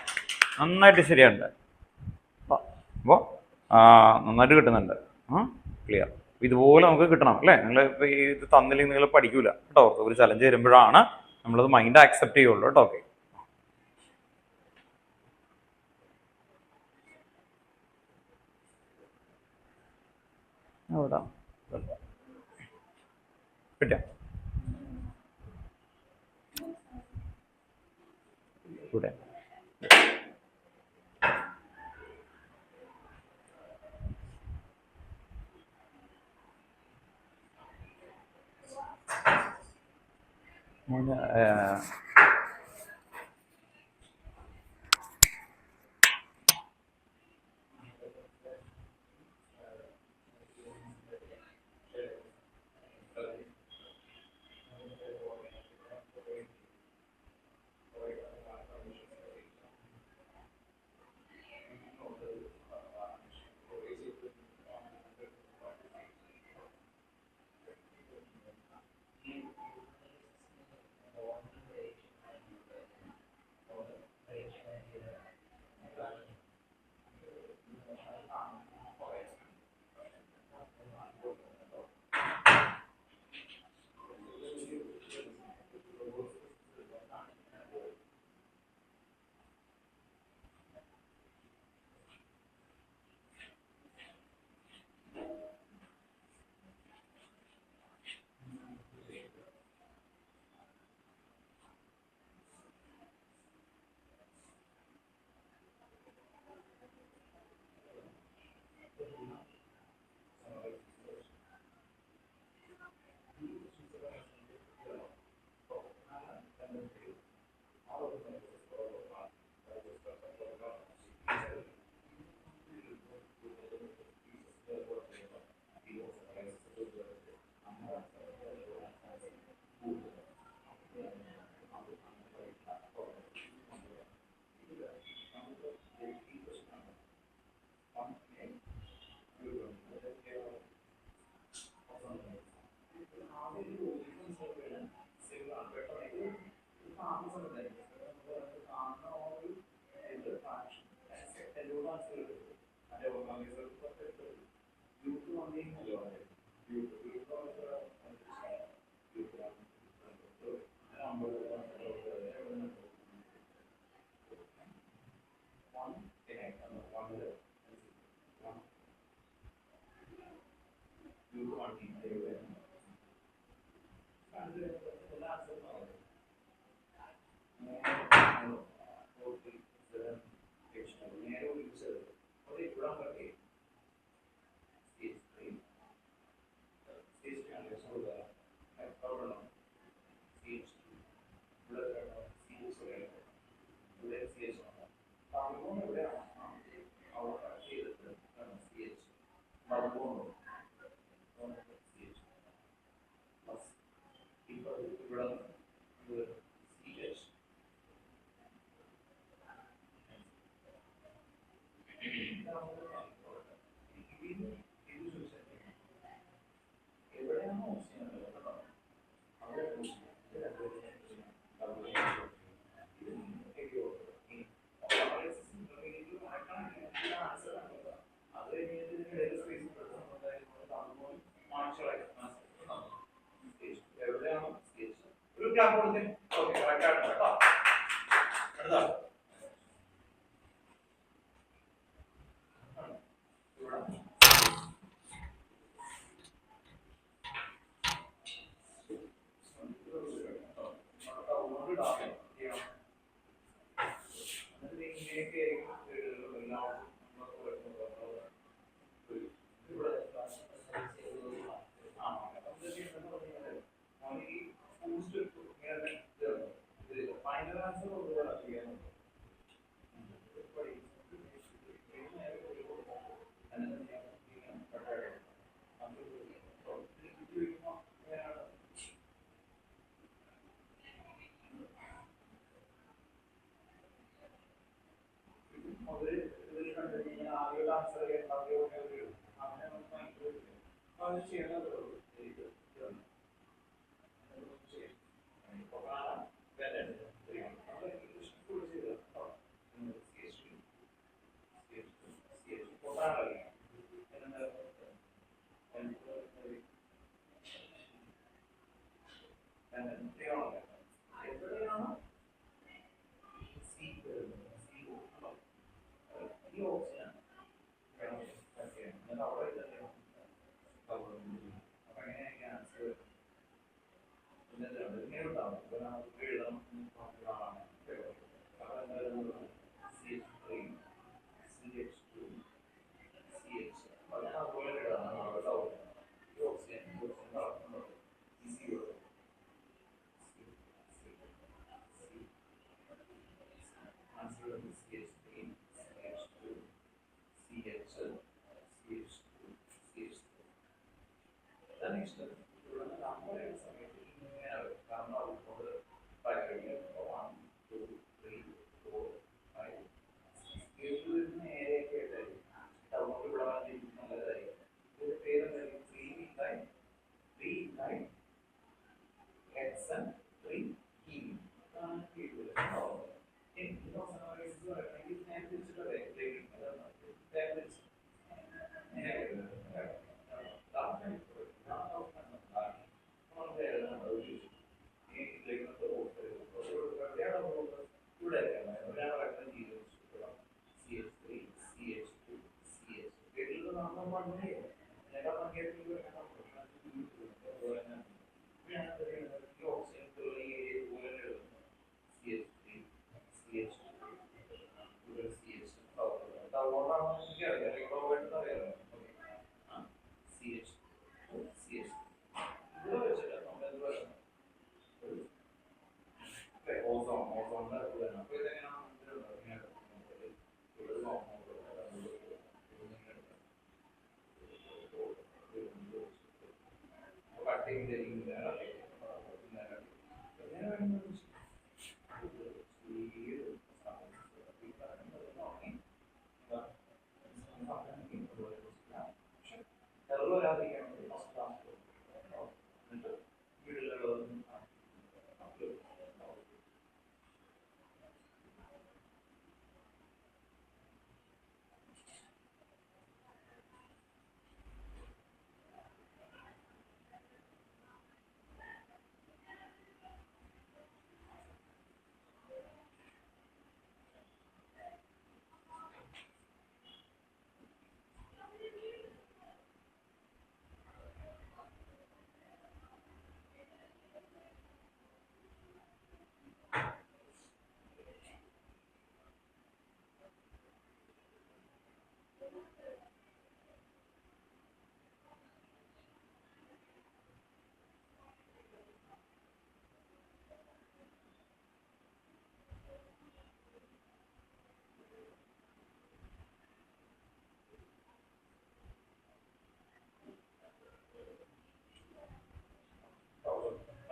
നന്നായിട്ട് ശരിയായിട്ടുണ്ട്. അപ്പോൾ നന്നായിട്ട് കിട്ടുന്നുണ്ട്. ക്ലിയർ. ഇതുപോലെ നമുക്ക് കിട്ടണം അല്ലേ? നിങ്ങൾ ഇപ്പോൾ ഇത് തന്നില്ലെങ്കിൽ നിങ്ങൾ പഠിക്കൂല കേട്ടോ. ഒരു ചലഞ്ച് വരുമ്പോഴാണ് നമ്മളത് മൈൻഡ് ആക്സെപ്റ്റ് ചെയ്യുള്ളൂ കേട്ടോ. ഓക്കെ, അവിടെ കിട്ടിയ ഇവിടെ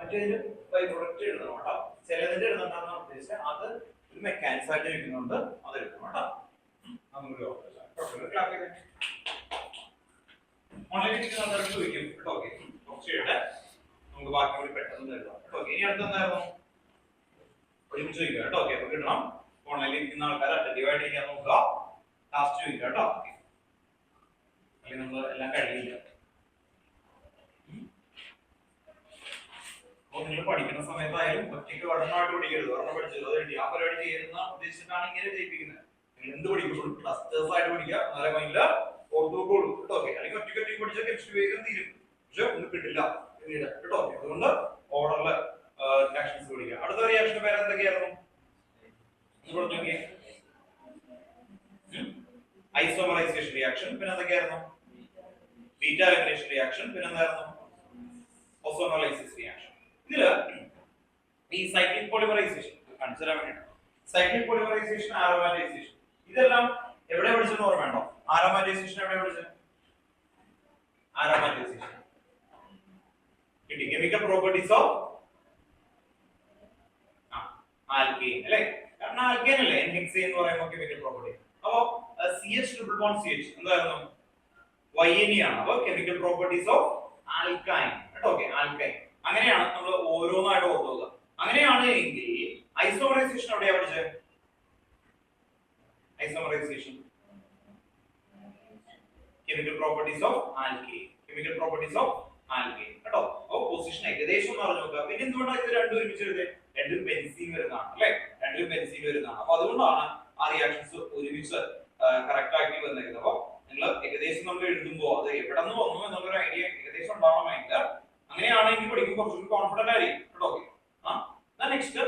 മറ്റേതിന് ബൈ പ്രൊഡക്റ്റ് എഴുതണം കേട്ടോ. ചിലതിന്റെ എഴുതണ്ടെന്നാണ് ഉദ്ദേശിച്ചത്. അത് ഒരു മെക്കാനിക്സ് ആയിട്ട് ഇരിക്കുന്നുണ്ട്, അത് എഴുതണം കേട്ടോ. നമുക്ക് ഓൺലൈനിൽ ചോദിക്കും കേട്ടോ. ഓക്കെ, കുറച്ച് എഴുതാൻ നമുക്ക് ബാക്കി കൂടി പെട്ടെന്ന് എഴുതാം കേട്ടോ. ഓക്കെ, ഇനി അടുത്ത എന്തായിരുന്നു ഒരുമിച്ച് ചോദിക്കുക കേട്ടോ. ഓക്കെ, അപ്പൊ കിട്ടണം. ഓൺലൈനിൽ ഇരിക്കുന്ന ആൾക്കാർ അറ്റൻറ്റീവ് ആയിട്ട് ഇരിക്കാൻ നോക്കുക. ലാസ്റ്റ് ചോദിക്കുക കേട്ടോ. അല്ലെങ്കിൽ നമ്മൾ എല്ലാം കഴിയില്ല. അപ്പോൾ നിങ്ങൾ പഠിക്കുന്ന സമയത്തായാലും ഒറ്റയ്ക്ക് പഠനമായിട്ട് പഠിക്കരുത്. ഒരെണ്ണം പഠിച്ചത് അത് വേണ്ടി ആ പരിപാടി ചെയ്യുന്ന ഉദ്ദേശിച്ചിട്ടാണ് ഇങ്ങനെ ചെയ്യിപ്പിക്കുന്നത്. നിങ്ങൾ എന്ത് പഠിക്കുമ്പോഴും ക്ലസ്റ്റേഴ്സ് ആയിട്ട് പഠിക്കുക, എന്നാലേ മൈൻഡില് ഓർത്തു വെക്കുള്ളൂ കേട്ടോ. ഓക്കെ, അല്ലെങ്കിൽ ഒറ്റയ്ക്ക് ഒറ്റയ്ക്ക് പഠിച്ചാൽ കെമിസ്ട്രി വേഗം തീരും, പക്ഷെ ഒന്നും കിട്ടില്ല പിന്നീട് കേട്ടോ. അതുകൊണ്ട് ഓർഡറില് റിയാക്ഷൻസ് പഠിക്കുക. അടുത്ത റിയാക്ഷന്റെ പേര് എന്തൊക്കെയായിരുന്നു? Isomerisation reaction. പിന്നെ എന്തൊക്കെയായിരുന്നു? Beta elimination reaction. പിന്നെ എന്തായിരുന്നു? Ozonolysis reaction. ഇതില് ഈ സൈക്ലിക് പോളിമറൈസേഷൻ കാണിച്ചു തരാൻ വേണ്ടിയാണ്. സൈക്ലിക് പോളിമറൈസേഷൻ, ആരോമാറ്റൈസേഷൻ, ഇതെല്ലാം എവിടെ പഠിച്ചെന്ന് ഓർമ്മയുണ്ടോ? ആരോമാറ്റൈസേഷൻ എവിടെ പഠിച്ചത്? ആരോമാറ്റൈസേഷൻ കിട്ടി. കെമിക്കൽ പ്രോപ്പർട്ടീസ് ഓഫ് ആൽക്കീൻ അല്ലേ? കാരണം ആൽക്കീൻ അല്ലേ NHC എന്ന് പറയുമ്പോൾ കെമിക്കൽ പ്രോപ്പർട്ടി. അപ്പോ CH ട്രിപ്പിൾ ബോണ്ട് CH എന്തായിരുന്നു? YNE ആണ്. അപ്പോ കെമിക്കൽ പ്രോപ്പർട്ടീസ് ഓഫ് ആൽക്കൈൻ കേട്ടോ. Okay, alkyne. അങ്ങനെയാണ് നമ്മൾ ഓരോന്നായിട്ട് ഓർക്കുക. അങ്ങനെയാണ് എങ്കിൽ ഐസോമറൈസേഷൻ എവിടെയാ പഠിച്ചത്? Isomerisation chemical properties of alkene. Chemical properties of alkane കേട്ടോ. അപ്പൊ പൊസിഷൻ ഏകദേശം ഒന്ന് അറിഞ്ഞു നോക്കുക. പിന്നെ എന്തുകൊണ്ടാണ് ഇത് രണ്ടും ഒരുമിച്ച് എഴുതുന്നത്? രണ്ടും ബെൻസീൻ വരുന്നതാണ് അല്ലെ, രണ്ടും ബെൻസീൻ വരുന്നതാണ്. അപ്പൊ അതുകൊണ്ടാണ് ആ റിയാക്ഷൻസ് ഒരുമിച്ച് കറക്റ്റ് ആക്കി വന്നിരിക്കുന്നത്. അപ്പൊ നിങ്ങൾ ഏകദേശം നമ്മൾ എഴുതുമ്പോൾ അത് എവിടെ നിന്ന് വന്നു എന്നുള്ളൊരു ഐഡിയ ഏകദേശം ഉണ്ടാവണമെങ്കിൽ അങ്ങനെയാണെങ്കിൽ പഠിക്കും കുറച്ചുകൂടി കോൺഫിഡന്റ് ആയിരിക്കും കേട്ടോ. നെക്സ്റ്റ്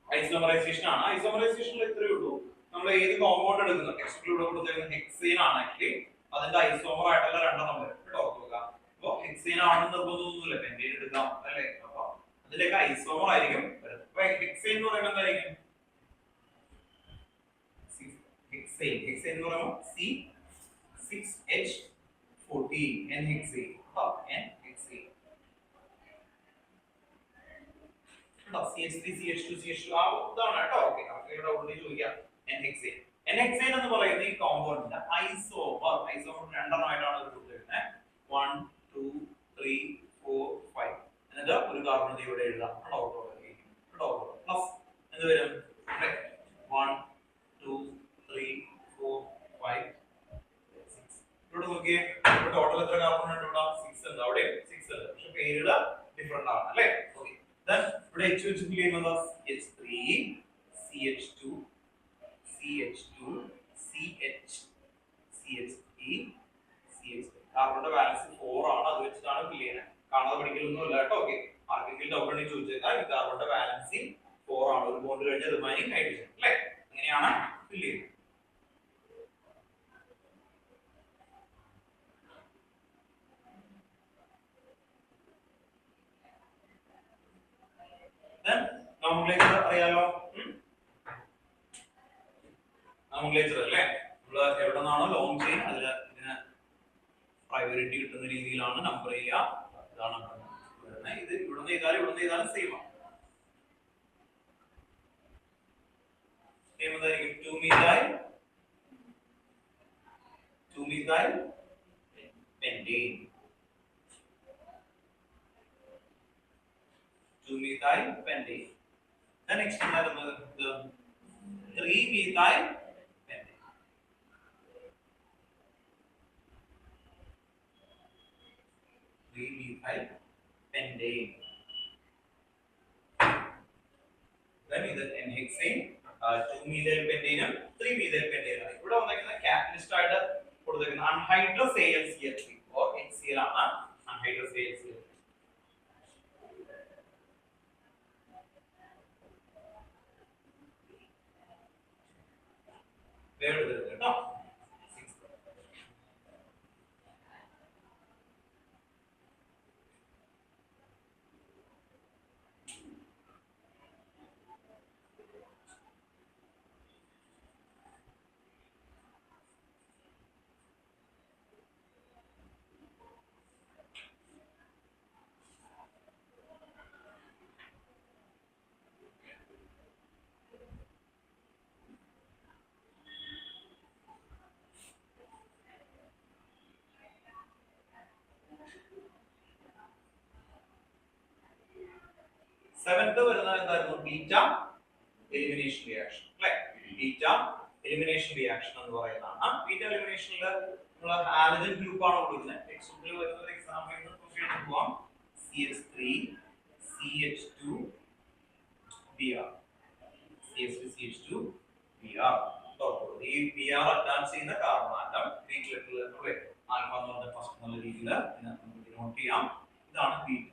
ഐസോമറൈസേഷൻ ആണ്. ഐസോമറൈസേഷനിൽ ഇത്രയേ ഉള്ളൂ, നമ്മൾ ഏത് കോമ്പൗണ്ട് എടുക്കുന്നത് ടെക്സ്റ്റിൽ ഇവിടെ കൊടുത്തിരിക്കുന്ന ഹെക്സീൻ ആണെങ്കിൽ അതിന്റെ ഐസോമർ ആയിട്ടുള്ള രണ്ടെണ്ണം വരും കേട്ടോ. അപ്പൊ ഹെക്സീൻ ആണെന്ന് നിർബന്ധമൊന്നുമില്ല, പെന്റീൻ എടുക്കാം അല്ലെ. അപ്പൊ അതിലേക്ക് ഐസോമർ ആയിരിക്കും വരുന്നത്. അപ്പൊ ഹെക്സീൻ എന്ന് പറയുമ്പോൾ എന്തായിരിക്കും? ഹെക്സൈൻ എന്ന് പറയുമ്പോൾ C6H14 N hexyne N hexyne CH3 CH2 CH2 ആ ഇതാണ് കേട്ടോ. ഓക്കേ, നമുക്ക് ഇവിടെ ഓൾറെഡി ചോദിക്കാം N ഹെക്സൈൻ. N ഹെക്സൈൻ എന്ന് പറയുന്ന ഈ കോമ്പൗണ്ടിന്റെ ഐസോമർ രണ്ടെണ്ണമായിട്ടാണ് ഇത് കൊടുത്തിരിക്കുന്നത്. 1 2 3 4 5 എന്നിട്ട് ഒരു കാർബൺ ഇവിടെ എഴുതാം കേട്ടോ. പ്ലസ് എന്ത് വരും? 1 2 3 4 5 6. ഇവിടെ നോക്കിയേ, ഇവിടെ ടോട്ടൽ എത്ര കാർബൺ ഉണ്ട്? ഇവിടെ 6 ഉണ്ട്, അവിടെ 6 ഉണ്ട്, പക്ഷെ പേരുകൾ ഡിഫറെന്റ് ആണ് അല്ലേ. ഓക്കേ, ദെൻ ഇവിടെ H വെച്ച് ഫിൽ ചെയ്യുന്നത് CH3 CH2 CH2 CH CH3 CH3. കാർബണിന്റെ balance 4 ആണ്, അത് വെച്ചിട്ടാണ് ഫിൽ ചെയ്യുന്നത്. കാണാതെ പഠിക്കലൊന്നും ഇല്ല കേട്ടോ. ഓക്കേ, ആർക്കെങ്കിലും ഡൗട്ട് ഉണ്ടെങ്കിൽ ചോദിച്ചേക്കാം. ഈ കാർബണിന്റെ ബാലൻസ് 4 ആണ്, ഒരു ബോണ്ട് കഴിഞ്ഞ റിമൈനിങ് ഹൈഡ്രജൻ അല്ലേ. അങ്ങനെയാണ് ഫിൽ ചെയ്യുന്നത്. നോമെൻക്ലേച്ചർ അറിയാലോ. നോമെൻക്ലേച്ചർ അല്ലേ, നമ്മൾ എവിടെ നിന്നാണോ ലോങ് ചെയിൻ അതിൽ ഇതിന് പ്രയോറിറ്റി കിട്ടുന്ന രീതിയിലാണ് നമ്പർ ചെയ്യുക. ഇതാണ് ഇത് ഇവിടുന്ന് ചെയ്താലും സെയിം ആണ്. എന്തായിരിക്കും? 2-methyl pentane 2-methyl pentane. Then next the 3-methyl pentane. 3-methyl pentane. Then ഇത് N-hexane, 2-methyl pentane, 3-methyl pentane. ഇവിടെ വന്നിരിക്കുന്ന കാറ്റലിസ്റ്റ് ആയിട്ട് കൊടുത്തിരിക്കുന്ന anhydrous AlCl3 or HCl ആണ്. anhydrous AlCl3 വേറെ കേട്ടോ. സെവൻത് വരുന്നത് എന്തായിരുന്നു? ബീറ്റ എലിമിനേഷൻ റിയാക്ഷൻ അല്ലേ. ബീറ്റ എലിമിനേഷൻ റിയാക്ഷൻ എന്ന് പറയുന്നതാണ്. ബീറ്റ എലിമിനേഷനിൽ നമ്മൾ ഹാലജൻ ഗ്രൂപ്പ് ആണ് കൊടുക്കുന്നത്. ടെക്സ്റ്റിൽ വരുന്ന ഒരു എക്സാമ്പിൾ പോവാം. CH3 CH2 Br CH3 CH2 Br. ഈ Br അറ്റാച്ച് ചെയ്യുന്ന കാർബൺ ആറ്റം ഗ്രീക്ക് ലെറ്ററിൽ അല്ലേ ആൽഫ എന്ന് പറഞ്ഞ ഫസ്റ്റ് എന്നുള്ള രീതിയിൽ നമുക്ക് നോട്ട് ചെയ്യാം. ഇതാണ് ബീറ്റ.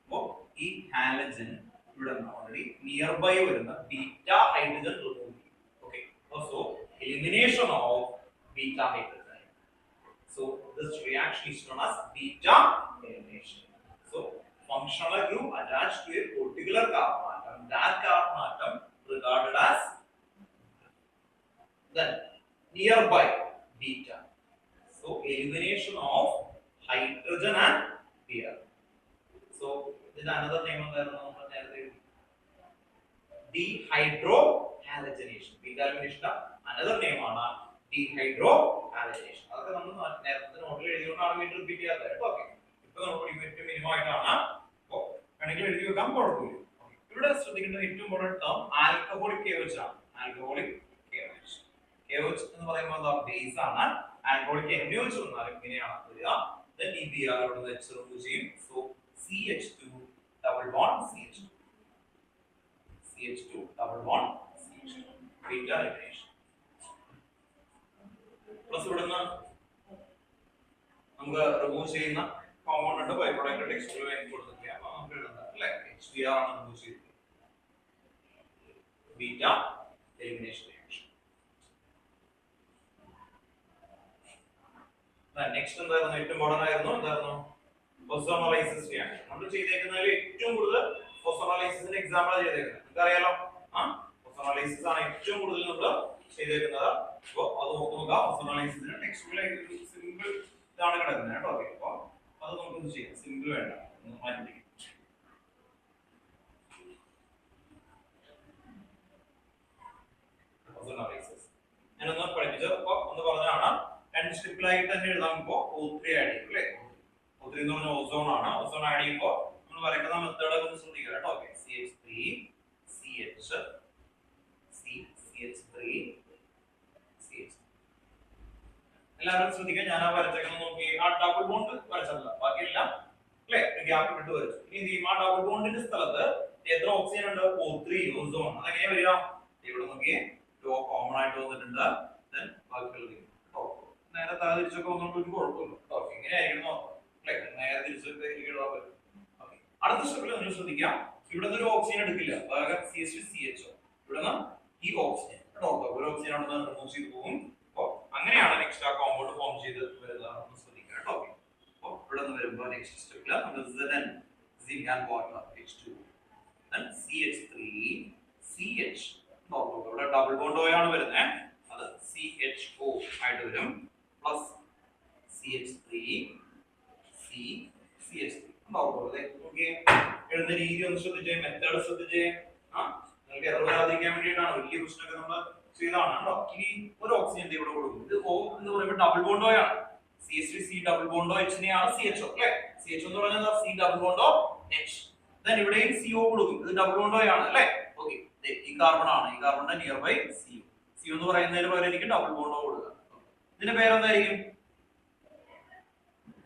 അപ്പോൾ ഈ ഹാലജൻ ഇവിടെ ഓൾറെഡി നിയർ ബൈ വരുന്ന ബീറ്റ ഹൈഡ്രജൻ റിമൂവ് ചെയ്യും. Okay, so elimination of beta hydrogen. So this reaction is known as beta elimination. So functional group attached to a particular carbon atom, that carbon atom regarded as the nearby beta. So elimination of hydrogen and Br. So this is another name of the dehydrohalogenation. Beta elimination another name ആണ് dehydrohalogenation. അതൊക്കെ നമ്മൾ നേരത്തെ നോട്ടിൽ എഴുതിയോണ്ടാണ് വീണ്ടും repeat ചെയ്യാത്തത്. Okay, ഇപ്പോ നമ്മൾ പഠിക്കുന്നത് മിനിമം ആയിട്ടാണ്. അപ്പോൾ വേണമെങ്കിൽ എഴുതി വെക്കാൻ കുഴപ്പമില്ല. ഇവിടെ ശ്രദ്ധിക്കേണ്ട ഏറ്റവും ഇമ്പോർട്ടന്റ് ടേം ആൽക്കഹോളിക് KOH ആണ്. Alcoholic KOH. KOH എന്ന് പറയുമ്പോൾ എന്താ? ബേസ് ആണ്. ആൽക്കഹോളിക് NaOH വന്നാലും ഇങ്ങനെയാണ് വരിക. then EBr ഇവിടെ H റിമൂവ് ചെയ്യും. So CH2 double bond CH2 CH2 double bond CH2 beta elimination. Plus ഇവിടുന്ന് നമുക്ക് റിമൂവ് ചെയ്യുന്ന കോമ്പൗണ്ട് ഉണ്ട്, ബൈ പ്രോഡക്റ്റ് ടെക്സ്റ്റിൽ വേണ്ടി കൊടുത്തിട്ടില്ല, അപ്പോൾ നമുക്ക് എഴുതാം അല്ലേ. HBr ആണ് റിമൂവ് ചെയ്തിരിക്കുന്നത്. beta elimination reaction. നെക്സ്റ്റ് എന്തായിരുന്നു ഏറ്റവും മോഡേൺ ആയിരുന്നു, എന്തായിരുന്നു ഓസോണോലൈസിസ് റിയാക്ഷൻ. നമ്മൾ ചെയ്തേക്കുന്നതിൽ ഏറ്റവും കൂടുതൽ ഓസോണോലൈസിസിന്റെ എക്സാമ്പിൾ ചെയ്തേക്കുന്നത് നിങ്ങൾക്ക് അറിയാലോ. ഓസോണോലൈസിസ് ആണ് ഏറ്റവും കൂടുതൽ നമ്മൾ ചെയ്തേക്കുന്നത്. അപ്പോൾ അത് നോക്കുക. ഓസോണോലൈസിസിന് ടെക്സ്റ്റിൽ സിമ്പിൾ ഇതാണ് കിടക്കുന്നത് കേട്ടോ. ഓക്കെ, അപ്പോൾ അത് നമുക്കൊന്ന് ചെയ്യാം. സിമ്പിൾ വേണ്ട, മാറ്റി ഞാനൊന്ന് പഠിപ്പിച്ചത് ഒന്ന് പറഞ്ഞാണ്. രണ്ട് സ്ട്രിപ്പിലായിട്ട് തന്നെ എഴുതാകുമ്പോൾ O3 ആഡ് ചെയ്യും അല്ലേ. O3 എന്ന് പറഞ്ഞാൽ ഓസോൺ ആണ്. ഓസോൺ ആഡ് ചെയ്യുമ്പോൾ നമ്മൾ വരയ്ക്കുന്ന മെത്തേഡ് ഒന്ന് ശ്രദ്ധിക്കുക കേട്ടോ. Okay, CH3 CH CH3 CH. എല്ലാവരും ശ്രദ്ധിക്കുക. ഞാൻ ആ വരച്ചേക്കുന്നത് നോക്കി, ആ ഡബിൾ ബോണ്ട് വരച്ചല്ല, ബാക്കിയെല്ലാം അല്ലേ ഗ്യാപ്പ് വിട്ട് വരച്ചു. ഇനി ആ ഡബിൾ ബോണ്ടിന്റെ സ്ഥലത്ത് എത്ര ഓക്സിജൻ ഉണ്ട്? O3 ozone. അതെങ്ങനെ വരിക? ഇവിടെ നോക്കിയേ, കോമൺ ആയിട്ട് വന്നിട്ടുണ്ട്. നേരെ താഴെ തിരിച്ചൊക്കെ വന്നോണ്ട് ഒരു കുഴപ്പമില്ല. ഓക്കെ, ഇങ്ങനെയായിരിക്കണം നേരെ തിരിച്ചൊക്കെ എഴുതാൻ പറ്റും. അടുത്ത സ്റ്റെപ്പിൽ നിങ്ങൾ ശ്രദ്ധിക്കാം, ഇവിടെ നിന്ന് ഒരു ഓക്സിജൻ എടുക്കില്ല, പകരം CH2CHO. ഇവിടെ നിന്ന് ഈ ഓക്സിജൻ ഒരു ഓക്സിജൻ അവിടെ നിന്ന് റിമൂവ് ചെയ്ത് പോകും. അപ്പോൾ അങ്ങനെയാണ് നെക്സ്റ്റ് ആ കോമ്പൗണ്ട് ഫോം ചെയ്ത് വരുന്നത് ശ്രദ്ധിക്കുക കേട്ടോ. അപ്പോൾ ഇവിടെ നിന്ന് വരുമ്പോൾ നെക്സ്റ്റ് സ്റ്റെപ്പിൽ നമ്മൾ Zn zinc and water H2 then CH3 CH. ഇവിടെ ഡബിൾ ബോണ്ട് ആണ് വരുന്നത്, അത് CHO ആയിട്ട് വരും, പ്ലസ് CH3 CH3. എഴുതുന്ന രീതി ഒന്ന് ശ്രദ്ധിച്ചേ, മെത്തേഡ് ശ്രദ്ധിച്ചേ. നിങ്ങൾക്ക് എറർ വരാതിരിക്കാൻ വേണ്ടിയിട്ടാണ്. വലിയ പ്രശ്നമൊക്കെ നമ്മൾ ചെയ്തതാണ് കേട്ടോ. ഇനി ഒരു ഓക്സിജൻ ഇവിടെ കൊടുക്കും. ഇത് O എന്ന് പറയുമ്പോൾ ഡബിൾ ബോണ്ടോ ആണ്. CH3 C ഡബിൾ ബോണ്ടോ H-നെയാണ് CHO അല്ലേ. CHO എന്ന് പറഞ്ഞാൽ C ഡബിൾ ബോണ്ടോ H. ദെൻ ഇവിടെയും CO കൊടുക്കും, ഇത് ഡബിൾ ബോണ്ടോ ആണ് അല്ലേ. ഓക്കെ, ഈ കാർബൺ ആണ്, ഈ കാർബണിന്റെ നിയർ ബൈ CO. CO എന്ന് പറയുന്നതിന് പകരം എനിക്ക് ഡബിൾ ബോണ്ടോ കൊടുക്കുക. ഇതിന്റെ പേരെന്തായിരിക്കും?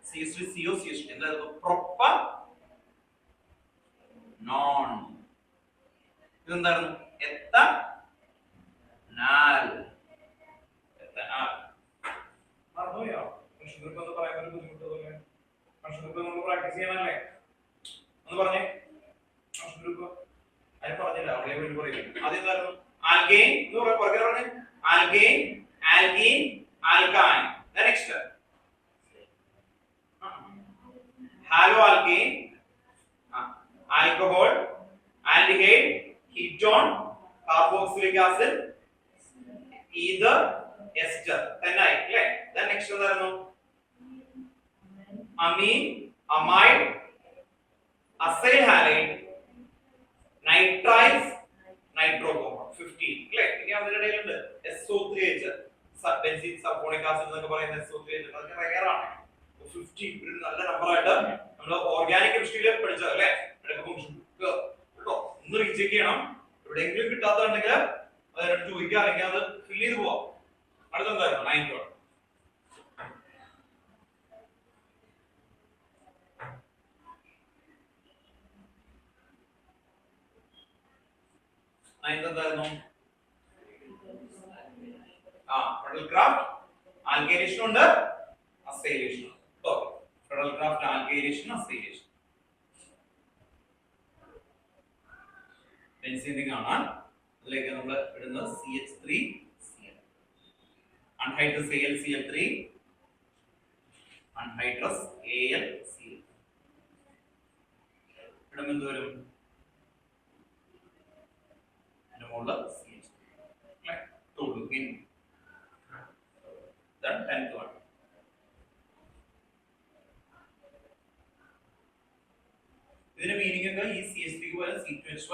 CH3CO CH3. എന്തായിരുന്നു? പ്രൊപ്പനോൺ. ഇതെന്തായിരുന്നു? എത്തനാൽ. മറന്നുപോയോ? ഫംഗ്ഷൻ ഗ്രൂപ്പ് എന്ന് പറയാൻ ഒരു ബുദ്ധിമുട്ടല്ലേ? ഫംഗ്ഷൻ ഗ്രൂപ്പ് നമ്മൾ പ്രാക്ടീസ് ചെയ്യണല്ലേ. ഒന്ന് പറഞ്ഞേ ഫംഗ്ഷൻ ഗ്രൂപ്പ്. അത് പറഞ്ഞില്ല, അവിടെ വേണ്ടി പറയും. അതെന്തായിരുന്നു? ആൽഗെയിൻ എന്ന് പറഞ്ഞേ. Alkane, alkene, alkyne. Next halo alkane, alcohol, aldehyde, ketone, carboxylic acid, ether, ester. തെന്നായി അല്ലേ. ദെൻ നെക്സ്റ്റ് എന്തായിരുന്നു? Amine, amide, acyl halide, nitrile, nitro compound. 15 അല്ലേ. ഇനി അതിന്റെ ഇടയിലുണ്ട് SO3H, ബെൻസീൻ സൾഫോണിക് ആസിഡ് എന്നൊക്കെ പറയുന്ന SO3H. അതൊക്കെ റെയർ ആണ്. 15 ഒരു നല്ല നമ്പർ ആയിട്ട് നമ്മൾ ഓർഗാനിക് കെമിസ്ട്രിയിൽ പഠിച്ചത് അല്ലേ. കേട്ടോ, ഒന്ന് റീചെക്ക് ചെയ്യണം. എവിടെയെങ്കിലും കിട്ടാത്തുണ്ടെങ്കിൽ അതിനോട് ചോദിക്കുക, അല്ലെങ്കിൽ അത് ഫില്ല് ചെയ്ത് പോവാം. അടുത്തെന്തായിരുന്നു? 9th one. എന്തായിരുന്നു? ഫെഡറൽ ക്രാഫ്റ്റ് ആൽഗൈലേഷൻ ഉണ്ട്, അസൈലേഷൻ ഉണ്ട്. Okay, Friedel Crafts alkylation, acylation. Benzene ആണ്. അതിലേക്ക് നമ്മൾ ഇടുന്നത് CH3Cl, anhydrous AlCl3, anhydrous AlCl. ഇവിടെ എന്ത് വരും? Then 10th one. ഇതിന്റെ മീനിങ് ഒക്കെ ഈ CH3 പോലെ C2H5,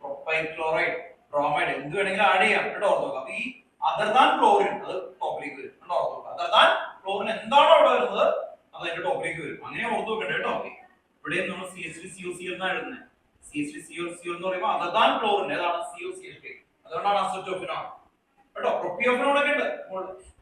പ്രൊപ്പൈൽ ക്ലോറൈഡ്, ബ്രോമൈഡ് എന്ത് വേണമെങ്കിലും ആഡ് ചെയ്യാം കേട്ടോ. ഓർത്തോക്കാം. അപ്പൊ ഈ അതർ ദാൻ ക്ലോറിൻ അത് ടോപ്പിലേക്ക് വരും കേട്ടോ. ഓർത്തോക്കാം. അതർ ദാൻ ക്ലോറിൻ എന്താണോ അവിടെ വരുന്നത് അത് അതിന്റെ ടോപ്പിലേക്ക് വരും. അങ്ങനെ ഓർത്തു വെക്കട്ടെ കേട്ടോ. ഇവിടെ നമ്മൾ CH3COCl എന്നാണ് എഴുതുന്നത്. CH3COCl എന്ന് പറയുമ്പോൾ അതർ ദാൻ ക്ലോറിൻ ഏതാണ്? COCH3. അതുകൊണ്ടാണ് അസറ്റോഫിനോൾ കേട്ടോ. പ്രൊപ്പിയോഫിനോൾ ഒക്കെ ഉണ്ട്.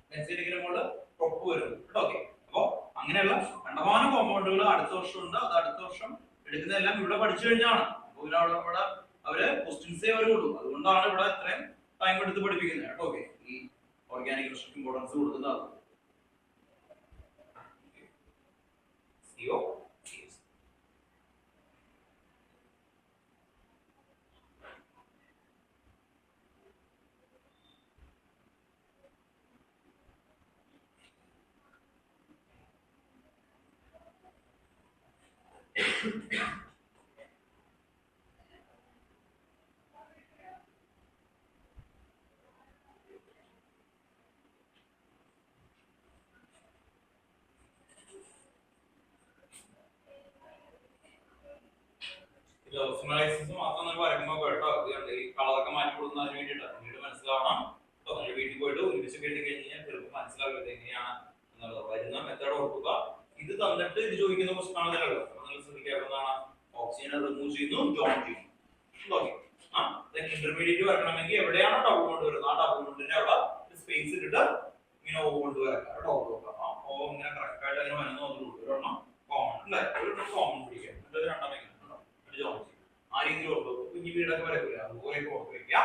ബെൻസീനിക്കിന്റെ മുകളിൽ പ്രൊപ്പ് വരും കേട്ടോ. ഓക്കെ, അപ്പൊ അങ്ങനെയുള്ള കണ്ടമാനം കോമ്പൗണ്ടുകൾ അടുത്ത വർഷം ഉണ്ട്. അത് അടുത്ത വർഷം എടുക്കുന്നതെല്ലാം ഇവിടെ പഠിച്ചു കഴിഞ്ഞാണ്. അപ്പോൾ ഇവിടെ അവര് ക്വസ്റ്റ്യൻസേ അവർ കൊടുക്കും. അതുകൊണ്ടാണ് ഇവിടെ ഇത്രയും ടൈം എടുത്ത് പഠിപ്പിക്കുന്നത് കേട്ടോ. ഓക്കെ, ഈ ഓർഗാനിക് കൃഷിക്ക് ഇമ്പോർട്ടൻസ് കൊടുക്കുന്നത്. മാത്രം പറയുമ്പോൾ കേട്ടോ, ഈ കളറൊക്കെ മാറ്റി കൊടുക്കുന്നതിന് വേണ്ടിയിട്ടാണ്. പിന്നീട് മനസ്സിലാവണം. വീട്ടിൽ പോയിട്ട് ഒരുമിച്ച് കേട്ടി കഴിഞ്ഞാൽ ചിലപ്പോൾ മനസ്സിലാവില്ല എങ്ങനെയാണ് എന്നുള്ളത്. വരുന്ന മെത്തേഡ് ഓർക്കുക. ഇത് തന്നിട്ട് ഇത് ചോദിക്കുന്ന ക്വസ്റ്റൻ ആണല്ലോ. നിങ്ങൾ ശ്രദ്ധിക്കാവുന്നതാണ്. ഓക്സിജനെ റിമൂവ് ചെയ്യുന്നു, ജോയിൻ ചെയ്യുന്നു. ഇന്റർമീഡിയറ്റ് വരണമെങ്കിൽ എവിടെയാണ് ഡബിൾ ബോണ്ട് വരുന്നത്, ആ ഡബിൾ ബോണ്ടിന്റെ അവിടെ സ്പേസ് ഇട്ടിട്ട് ഇങ്ങനെ ഓ കൊണ്ട് വരക്കാം കേട്ടോ. ഓ ഇങ്ങനെ കറക്റ്റ് ആയിട്ട് അങ്ങനെ വരുന്നു. ഒരെണ്ണം കോമൺ അല്ലേ, ഒരെണ്ണം കോമൺ പിടിക്കാം. എന്നിട്ട് രണ്ടെണ്ണം ജോയിൻ ചെയ്യും. ആ രീതിയിൽ ഓർത്ത് കുഞ്ഞു വീടൊക്കെ വരക്കില്ല, അതുപോലെയൊക്കെ ഓർത്ത് വെക്കുക.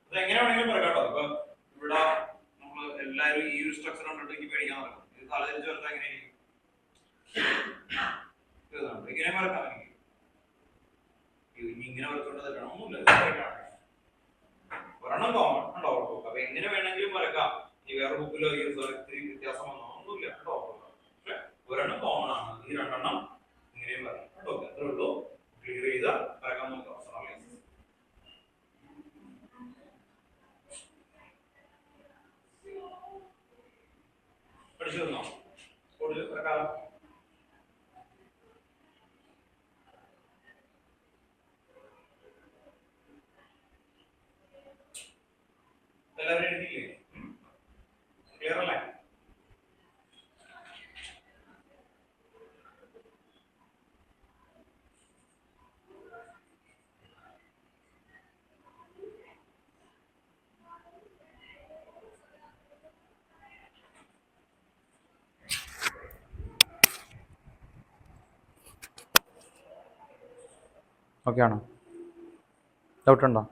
അത് എങ്ങനെ വേണമെങ്കിലും വരക്കാം കേട്ടോ. ഇപ്പൊ ഇവിടെ നമ്മൾ എല്ലാവരും ഈ ഒരു സ്ട്രക്ചർ കണ്ടിട്ട് പേടിക്കാൻ നടക്കും. ഇത് തലതിരിച്ച് വരത്താൽ എങ്ങനെയായിരിക്കും? ഇങ്ങനെ വരക്കാം. ഇങ്ങനെ വരച്ചോണ്ട് തരണം ഒന്നുമില്ല. ഒരെണ്ണം കോമൺ ഉണ്ടോ? അപ്പൊ എങ്ങനെ വേണമെങ്കിലും വരക്കാം. ഈ വേറെ ബുക്കിലോ ഇത്തിരി വ്യത്യാസം വന്നോ ഒന്നുമില്ല കേട്ടോ. പക്ഷെ ഒരെണ്ണം കോമൺ ആണ്. ഈ രണ്ടെണ്ണം ഇങ്ങനെയും വരാം കേട്ടോ. അത്രേ ഉള്ളൂ. ക്ലിയർ ചെയ്ത് വരക്കാൻ നോക്കാം. പഠിച്ചു തന്നോ? കൂടുതൽ വരക്കാം. എല്ലാവരും എഴുതിയില്ലേ? ക്ലിയർ അല്ലേ? ഓക്കെ ആണോ? ഡൗട്ട് ഉണ്ടോ?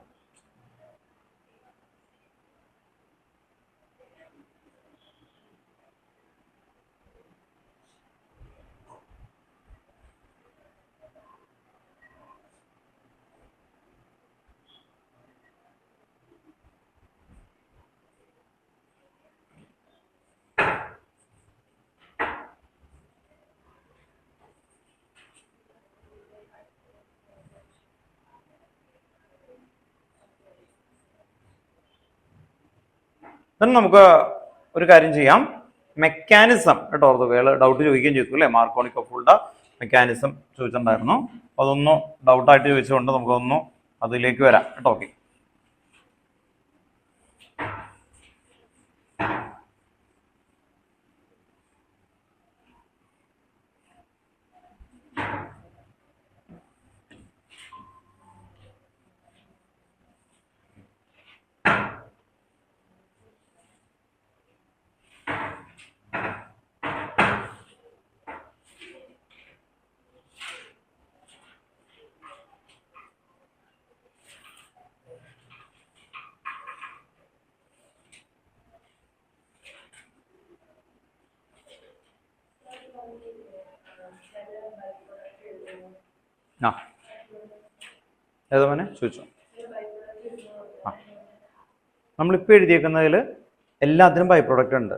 നമുക്ക് ഒരു കാര്യം ചെയ്യാം. മെക്കാനിസം കേട്ടോ, ഡൗട്ട് ചോദിക്കുകയും ചെയ്തു അല്ലേ? മാർക്കോണിക് കഫോൾഡ് മെക്കാനിസം ചോദിച്ചിട്ടുണ്ടായിരുന്നു. അതൊന്ന് ഡൗട്ടായിട്ട് ചോദിച്ചുകൊണ്ട് നമുക്കൊന്ന് അതിലേക്ക് വരാം കേട്ടോ. ഓക്കെ, ആ ഏതോ മോനെ ചോദിച്ചോ. ആ നമ്മളിപ്പോൾ എഴുതിയേക്കുന്നതിൽ എല്ലാത്തിനും ബൈ പ്രൊഡക്റ്റ് ഉണ്ട്,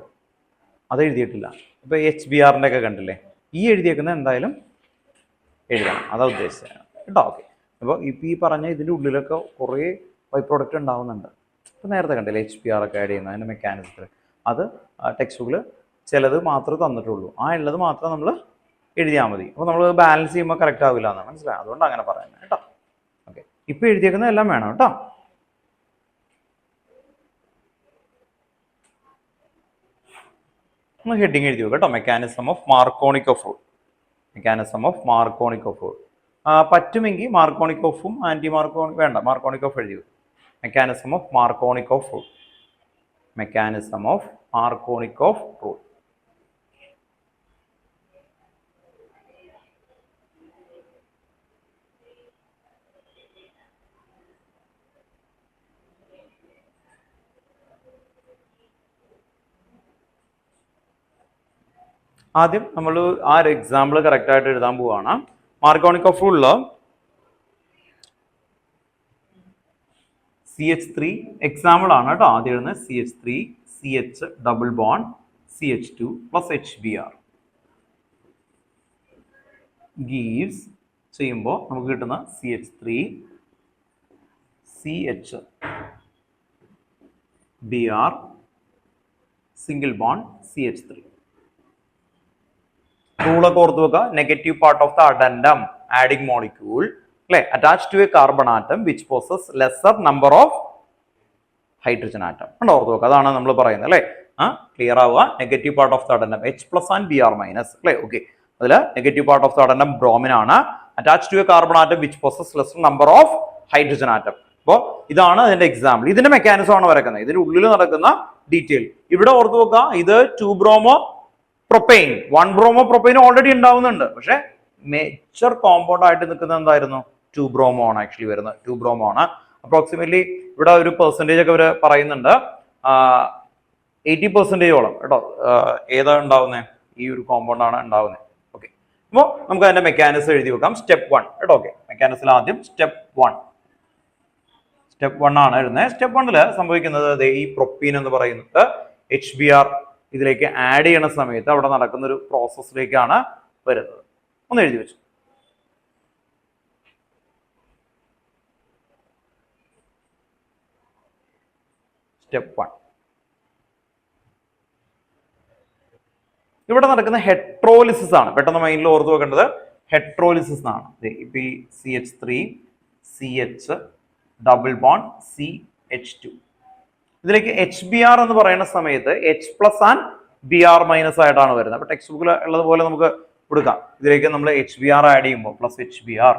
അത് എഴുതിയിട്ടില്ല. ഇപ്പോൾ HBRൻ്റെ ഒക്കെ കണ്ടില്ലേ, ഈ എഴുതിയേക്കുന്നത് എന്തായാലും എഴുതണം, അതാ ഉദ്ദേശിച്ചത് കേട്ടോ. ഓക്കെ, അപ്പോൾ ഇപ്പോൾ ഈ പറഞ്ഞ ഇതിൻ്റെ ഉള്ളിലൊക്കെ കുറേ ബൈ പ്രൊഡക്റ്റ് ഉണ്ടാവുന്നുണ്ട്. ഇപ്പോൾ നേരത്തെ കണ്ടില്ലേ HBR ഒക്കെ ആഡ് ചെയ്യുന്നത്, അതിൻ്റെ മെക്കാനിസത്തിൽ അത് ടെക്സ്റ്റ് ബുക്കിൽ ചിലത് മാത്രമേ തന്നിട്ടുള്ളൂ. ആ ഉള്ളത് മാത്രം നമ്മൾ എഴുതിയാൽ മതി. അപ്പോൾ നമ്മൾ ബാലൻസ് ചെയ്യുമ്പോൾ കറക്റ്റ് ആവില്ല എന്നാണ് മനസ്സിലായത്, അതുകൊണ്ട് അങ്ങനെ പറയുന്നത് കേട്ടോ. ഓക്കെ, ഇപ്പോൾ എഴുതിയേക്കുന്നത് എല്ലാം വേണം കേട്ടോ. ഒന്ന് ഹെഡിങ് എഴുതി കേട്ടോ, mechanism of Markovnikov rule. Mechanism of Markovnikov rule പറ്റുമെങ്കിൽ മാർക്കോണിക് ഓഫും ആന്റി മാർക്കോണിക് വേണ്ട, മാർക്കോണിക് ഓഫ് എഴുതി. Mechanism of Markovnikov rule. Mechanism of Markovnikov rule. ആദ്യം നമ്മൾ ആ ഒരു എക്സാമ്പിൾ കറക്റ്റ് ആയിട്ട് എഴുതാൻ പോവാണ്. മാർക്കോണിക് ഓഫ് റൂളില് CH3 എക്സാമ്പിൾ ആണ് കേട്ടോ. ആദ്യം എഴുതുന്നത് CH3 CH double bond CH2 plus HBr gives ചെയ്യുമ്പോൾ നമുക്ക് കിട്ടുന്ന CH3 CH Br single bond CH3. റൂളൊക്കെ ഓർത്ത് വെക്കുക. Negative part of the addendum adding molecule അല്ലെ attach to a carbon atom which poses lesser number of hydrogen atom ഉണ്ടോ ഓർത്ത് വെക്കുക. അതാണ് നമ്മൾ പറയുന്നത് അല്ലെ. ക്ലിയർ ആവുക. Negative part of the addendum H+ and Br- അല്ലെ. ഓക്കെ, അതിൽ negative part of the addendum bromine ആണ്. Attach to a carbon atom which poses lesser number of hydrogen atom. അപ്പോൾ ഇതാണ് അതിന്റെ എക്സാമ്പിൾ. ഇതിന്റെ മെക്കാനിസം ആണ് വരക്കുന്നത്. ഇതിന്റെ ഉള്ളിൽ നടക്കുന്ന ഡീറ്റെയിൽ ഇവിടെ ഓർത്ത് വെക്കുക. ഇത് 2 bromo propyne 1 bromo propyne already ഉണ്ടാവുന്നുണ്ട്. പക്ഷെ മേജർ കോമ്പൗണ്ട് ആയിട്ട് നിൽക്കുന്നത് എന്തായിരുന്നു? 2 ബ്രോമോ ആണ് ആക്ച്വലി വരുന്നത്. 2 ബ്രോമോ ആണ്. അപ്രോക്സിമേറ്റ്ലി ഇവിടെ ഒരു പെർസെൻറ്റേജ് ഒക്കെ അവർ പറയുന്നുണ്ട്. 80% കേട്ടോ ഏതാ ഉണ്ടാവുന്നത്? ഈ ഒരു കോമ്പൗണ്ട് ആണ് ഉണ്ടാവുന്നത്. ഓക്കെ, അപ്പോൾ നമുക്ക് അതിന്റെ മെക്കാനിസം എഴുതി വെക്കാം. സ്റ്റെപ്പ് 1 കേട്ടോ. ഓക്കെ, മെക്കാനിസം ആദ്യം സ്റ്റെപ്പ് 1 ആണ് എഴുതുന്നത്. സ്റ്റെപ്പ് 1 സംഭവിക്കുന്നത് ഈ പ്രൊപ്പീൻ എന്ന് പറയുന്നത് HBr ഇതിലേക്ക് ആഡ് ചെയ്യണ സമയത്ത് അവിടെ നടക്കുന്ന ഒരു പ്രോസസ്സിലേക്കാണ് വരുന്നത്. ഒന്ന് എഴുതി വെച്ചു. സ്റ്റെപ്പ് 1 ഇവിടെ നടക്കുന്ന ഹെട്രോലിസിസ് ആണ്. പെട്ടെന്ന് മൈൻഡിൽ ഓർത്ത് വെക്കേണ്ടത് ഹെട്രോലിസിസ് ആണ്. ഇപ്പൊ ഈ CH3 CH double bond CH2 ഇതിലേക്ക് HBr എന്ന് പറയുന്ന സമയത്ത് H+ ആൻഡ് Br- ആയിട്ടാണ് വരുന്നത്. അപ്പൊ ടെക്സ്റ്റ് ബുക്കിൽ ഉള്ളതുപോലെ നമുക്ക് കൊടുക്കാം. ഇതിലേക്ക് നമ്മൾ HBr ആഡ് ചെയ്യുമ്പോൾ പ്ലസ് HBr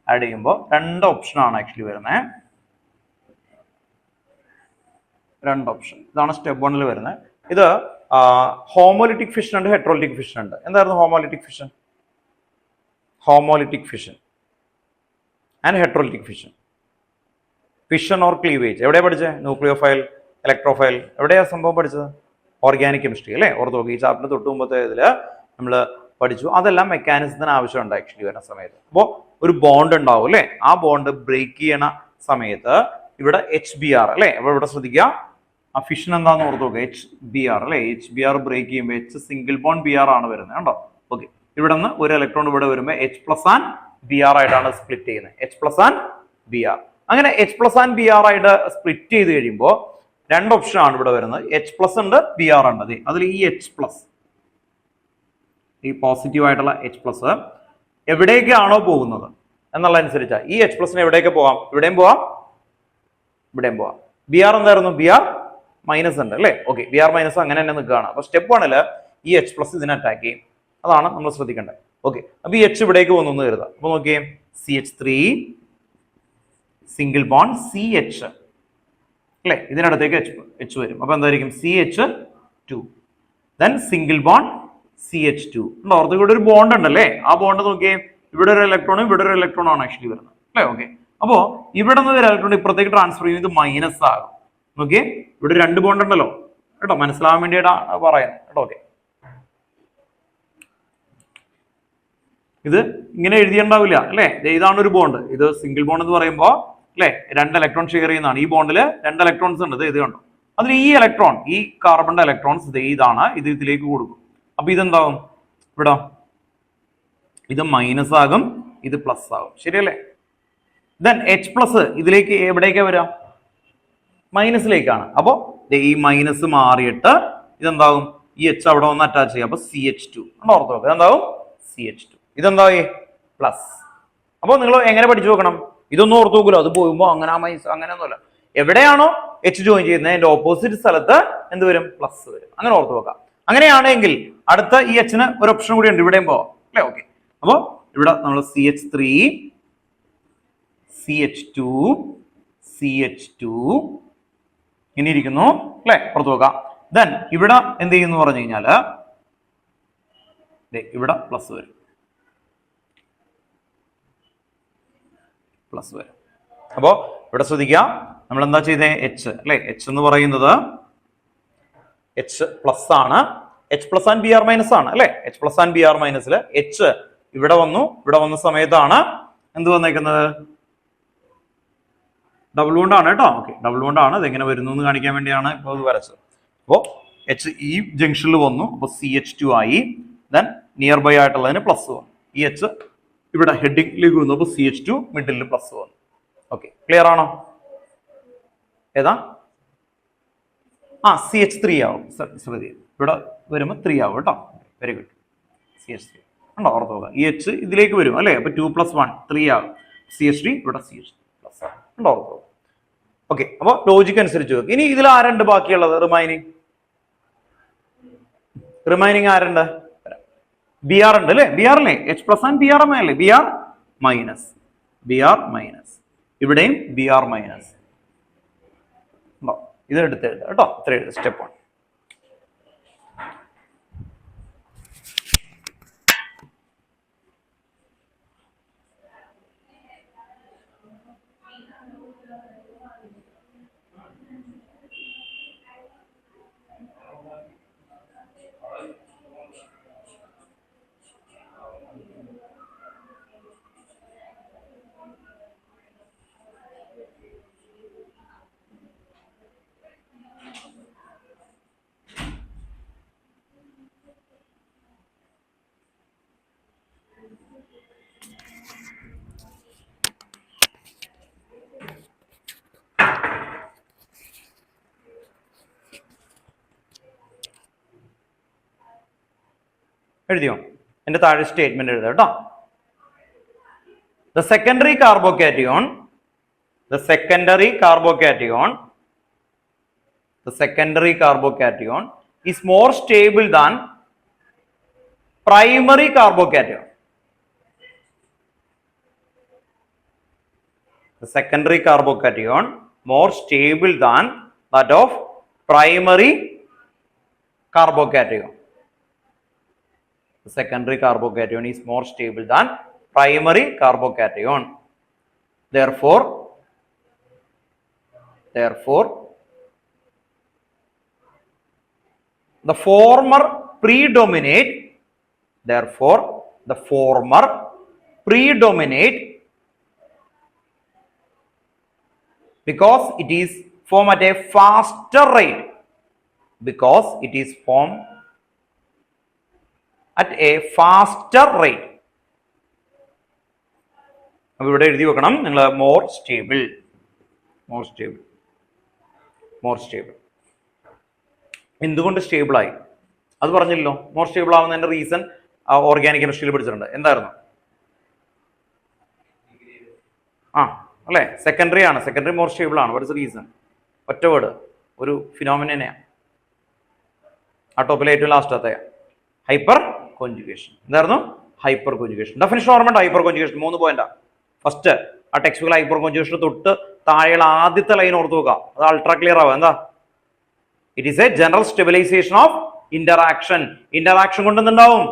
ആഡ് ചെയ്യുമ്പോൾ 2 ഓപ്ഷനാണ് ആക്ച്വലി വരുന്നത്. 2 ഓപ്ഷൻ. ഇതാണ് സ്റ്റെപ്പ് 1 വരുന്നത്. ഇത് ഹോമോലിറ്റിക് ഫിഷൻ ഉണ്ട്, ഹെട്രോലിറ്റിക് ഫിഷൻ ഉണ്ട്. എന്തായിരുന്നു homolytic fission? Homolytic fission and heterolytic fission. Fission or cleavage എവിടെയാ പഠിച്ചത്? ന്യൂക്ലിയോഫൈൽ, ഇലക്ട്രോഫൈൽ, എവിടെയാ സംഭവം പഠിച്ചത്? ഓർഗാനിക് കെമിസ്ട്രി അല്ലേ. ഓർത്ത് നോക്കി. ഈ ചാപ്റ്റർ തൊട്ട് മുമ്പത്തെ ഇതില് നമ്മൾ പഠിച്ചു. അതെല്ലാം മെക്കാനിസത്തിന് ആവശ്യമുണ്ട് ആക്ച്വലി വരുന്ന സമയത്ത്. അപ്പോൾ ഒരു ബോണ്ട് ഉണ്ടാവും അല്ലെ. ആ ബോണ്ട് ബ്രേക്ക് ചെയ്യണ സമയത്ത് ഇവിടെ HBr അല്ലെ. അപ്പോൾ ഇവിടെ ശ്രദ്ധിക്കുക, ആ ഫിഷൻ എന്താന്ന് ഓർത്ത് നോക്കുക. HBr അല്ലെ. HBr ബ്രേക്ക് ചെയ്യുമ്പോൾ H സിംഗിൾ ബോണ്ട് Br ആണ് വരുന്നത് കണ്ടോ. ഓക്കെ, ഇവിടെ നിന്ന് ഒരു ഇലക്ട്രോൺ ഇവിടെ വരുമ്പോൾ H+ ആൻഡ് Br ആയിട്ടാണ് സ്പ്ലിറ്റ് ചെയ്യുന്നത്. H+ and Br. അങ്ങനെ H+ ആൻഡ് Br ആയിട്ട് സ്പ്ലിറ്റ് ചെയ്ത് കഴിയുമ്പോൾ 2 ഓപ്ഷൻ ആണ് ഇവിടെ വരുന്നത്. H+ ഉണ്ട്, Br ഉണ്ട്. അതിൽ ഈ H+, ഈ പോസിറ്റീവ് ആയിട്ടുള്ള H+ എവിടേക്കാണോ പോകുന്നത് എന്നുള്ളതനുസരിച്ചാ ഈ H+ന് എവിടേക്ക് പോവാം? ഇവിടെയും പോവാം, ഇവിടെയും പോവാം. Br എന്തായിരുന്നു? Br- ഉണ്ട് അല്ലേ. ഓക്കെ, Br- അങ്ങനെ തന്നെ നിൽക്കുകയാണ്. അപ്പൊ സ്റ്റെപ്പ് 1 ഈ H+ ഇതിനെ അറ്റാക്ക് ചെയ്യും. അതാണ് നമ്മൾ ശ്രദ്ധിക്കേണ്ടത്. ഓക്കെ, അപ്പൊ ഈ H ഇവിടേക്ക് വന്നു കരുതാം. അപ്പൊ നോക്കിയേ, CH3 സിംഗിൾ ബോണ്ട് CH അല്ലെ. ഇതിനടുത്തേക്ക് H വരും. അപ്പൊ എന്തായിരിക്കും? CH2 then single bond CH2. ഓർത്ത് ഇവിടെ ഒരു ബോണ്ട് ഉണ്ടല്ലേ. ആ ബോണ്ട് നോക്കിയേ, ഇവിടെ ഒരു ഇലക്ട്രോണും ഇവിടെ ഒരു ഇലക്ട്രോൺ ആണ് ആക്ച്വലി വരുന്നത് അല്ലേ. ഓക്കെ, അപ്പോ ഇവിടെ നിന്ന് ഒരു ഇലക്ട്രോൺ ഇപ്പുറത്തേക്ക് ട്രാൻസ്ഫർ ചെയ്യും. ഇത് മൈനസ് ആകും. നോക്കിയേ, ഇവിടെ 2 ബോണ്ട് ഉണ്ടല്ലോ കേട്ടോ. മനസ്സിലാവാൻ വേണ്ടിയിട്ടാണ് പറയുന്നത് കേട്ടോ. ഓക്കെ, ഇത് ഇങ്ങനെ എഴുതിയുണ്ടാവില്ല അല്ലെ. ഇതാണ് ഒരു ബോണ്ട്. ഇത് സിംഗിൾ ബോണ്ട് എന്ന് പറയുമ്പോൾ അല്ലെ 2 ഇലക്ട്രോൺ ഷെയർ ചെയ്യുന്നതാണ്. ഈ ബോണ്ടിൽ 2 ഇലക്ട്രോൺസ് ഉണ്ട്. ഇത് കണ്ടോ. അതിൽ ഈ ഇലക്ട്രോൺ, ഈ കാർബണിന്റെ ഇലക്ട്രോൺസ് ഇതാണ്. ഇത് ഇതിലേക്ക് കൊടുക്കും. അപ്പൊ ഇതെന്താവും? ഇവിടെ ഇത് മൈനസ് ആകും, ഇത് പ്ലസ് ആകും. ശരിയല്ലേ. ദെൻ H+ ഇതിലേക്ക് എവിടേക്കാ വരാം? മൈനസിലേക്കാണ്. അപ്പോ ഈ മൈനസ് മാറിയിട്ട് ഇതെന്താവും? ഈ H അവിടെ വന്ന് അറ്റാച്ച് ചെയ്യാം. അപ്പൊ CH2 ഓർത്ത് നോക്കുക. എന്താവും? CH2. ഇതെന്തായി? പ്ലസ്. അപ്പൊ നിങ്ങൾ എങ്ങനെ പഠിച്ചു നോക്കണം? ഇതൊന്നും ഓർത്ത് നോക്കൂല. അത് പോകുമ്പോൾ അങ്ങനെ അങ്ങനെയൊന്നുമല്ല. എവിടെയാണോ H ജോയിൻ ചെയ്യുന്നത് അതിന്റെ ഓപ്പോസിറ്റ് സ്ഥലത്ത് എന്ത് വരും? പ്ലസ് വരും. അങ്ങനെ ഓർത്ത് നോക്കാം. അങ്ങനെയാണെങ്കിൽ അടുത്ത ഈ Hന് ഒരു ഓപ്ഷൻ കൂടി ഉണ്ട്. ഇവിടെയും പോവാം അല്ലെ. ഓക്കെ, അപ്പൊ ഇവിടെ നമ്മൾ CH3 CH2 CH2 ഇങ്ങനെ ഇരിക്കുന്നു അല്ലെ. പുറത്ത് നോക്കാം. ദെൻ ഇവിടെ എന്ത് ചെയ്യുന്നു പറഞ്ഞു കഴിഞ്ഞാല് ഇവിടെ പ്ലസ് വരും. അപ്പോ ഇവിടെ ശ്രദ്ധിക്കുക, നമ്മൾ എന്താ ചെയ്തേ? H അല്ലെ. H എന്ന് പറയുന്നത് H+ ആണ്. H plus and B R minus ആണ് അല്ലെ. H plus and B R മൈനസിൽ എച്ച് ഇവിടെ വന്നു, ഇവിടെ വന്ന സമയത്താണ് എന്ത് വന്നേക്കുന്നത്, ഡബിൾ ബോണ്ടാണ് കേട്ടോ. ഓക്കെ, ഡബിൾ ബോണ്ടാണ്. ഇത് എങ്ങനെ വരുന്നു എന്ന് കാണിക്കാൻ വേണ്ടിയാണ് ഇപ്പോൾ ഇത് വരച്ചത്. അപ്പോൾ എച്ച് ഈ ജംഗ്ഷനിൽ വന്നു, അപ്പോൾ CH2 ആയി. ദെൻ നിയർ ബൈ ആയിട്ടുള്ളതിന് പ്ലസ് വന്നു. ഈ എച്ച് ഇവിടെ ഹെഡിലേക്ക് വന്നു, അപ്പോൾ CH2 മിഡിൽ പ്ലസ് വന്നു. ഓക്കെ, ക്ലിയർ ആണോ? ഏതാ? CH3 ആവും. ശ്രദ്ധ, ഇവിടെ വരുമ്പോൾ 3 ആവും കേട്ടോ. Very good. CH3 ഉണ്ടോ? ഓർത്ത് നോക്കുക. ഈ എച്ച് ഇതിലേക്ക് വരും അല്ലേ, അപ്പോൾ 2 + 1 3 ആകും. CH3 ഇവിടെ CH പ്ലസ് ആവും. ഉണ്ടോ? ഓർത്ത് നോക്കുക. ഓക്കെ, അപ്പോൾ ലോജിക്ക് അനുസരിച്ച് വെക്കും. ഇനി ഇതിൽ ആരുണ്ട് ബാക്കിയുള്ളത്? റിമൈനിങ് ആരുണ്ട്? ബി ആർ ഉണ്ട് അല്ലേ? ബി ആർ അല്ലേ? H plus and B R അല്ലേ? ബി ആർ മൈനസ്, ഇവിടെയും ബി ആർ മൈനസ്. ഇത് എടുത്ത് എഴുതുക കേട്ടോ. ഇത്ര എഴുതുക. സ്റ്റെപ്പ് 1. എഴുതിയോ? എന്റെ താഴെ സ്റ്റേറ്റ്മെന്റ് എഴുതാം കേട്ടോ. The secondary carbocation is more stable than primary carbocation. The secondary carbocation more stable than that of primary carbocation. The secondary carbocation is more stable than primary carbocation. Therefore, the former predominate. Because it is formed at a faster rate. അപ്പോൾ ഇവിടെ എഴുതി വെക്കണം നിങ്ങൾ more stable. എന്തുകൊണ്ട് stable ആയി അത് പറഞ്ഞില്ലല്ലോ. More stable ആവുന്നതിന്റെ reason organic കെമിസ്ട്രിയിൽ പഠിച്ചിട്ടുണ്ട്. എന്തായിരുന്നു? അല്ലെ, സെക്കൻഡറി ആണ്. സെക്കൻഡറി മോർ സ്റ്റേബിൾ ആണ്. What is reason? ഒറ്റ വേർഡ്, ഒരു ഫിനോമിനയാണ്. ആ ടോപ്പിലെ ഏറ്റവും ലാസ്റ്റത്തെ ഹൈപ്പർ കോൺജുഗേഷൻ. എന്തായിരുന്നു? Hyper conjugation. ഡെഫിനിഷൻ ഓർമ്മ. Hyper conjugation 3 പോയിന്റാ. ഫസ്റ്റ് ആ ടെക്സ്റ്റ് ബുക്കിൽ ഹൈപ്പർ കോൺജുഗേഷൻ തൊട്ട് താഴെയുള്ള ആദ്യത്തെ ലൈൻ ഓർത്ത് നോക്കുക. അത് അൾട്രാ ക്ലിയർ ആവുക. എന്താ? It is a general stabilization of interaction. Interaction കൊണ്ടെന്നുണ്ടാവും,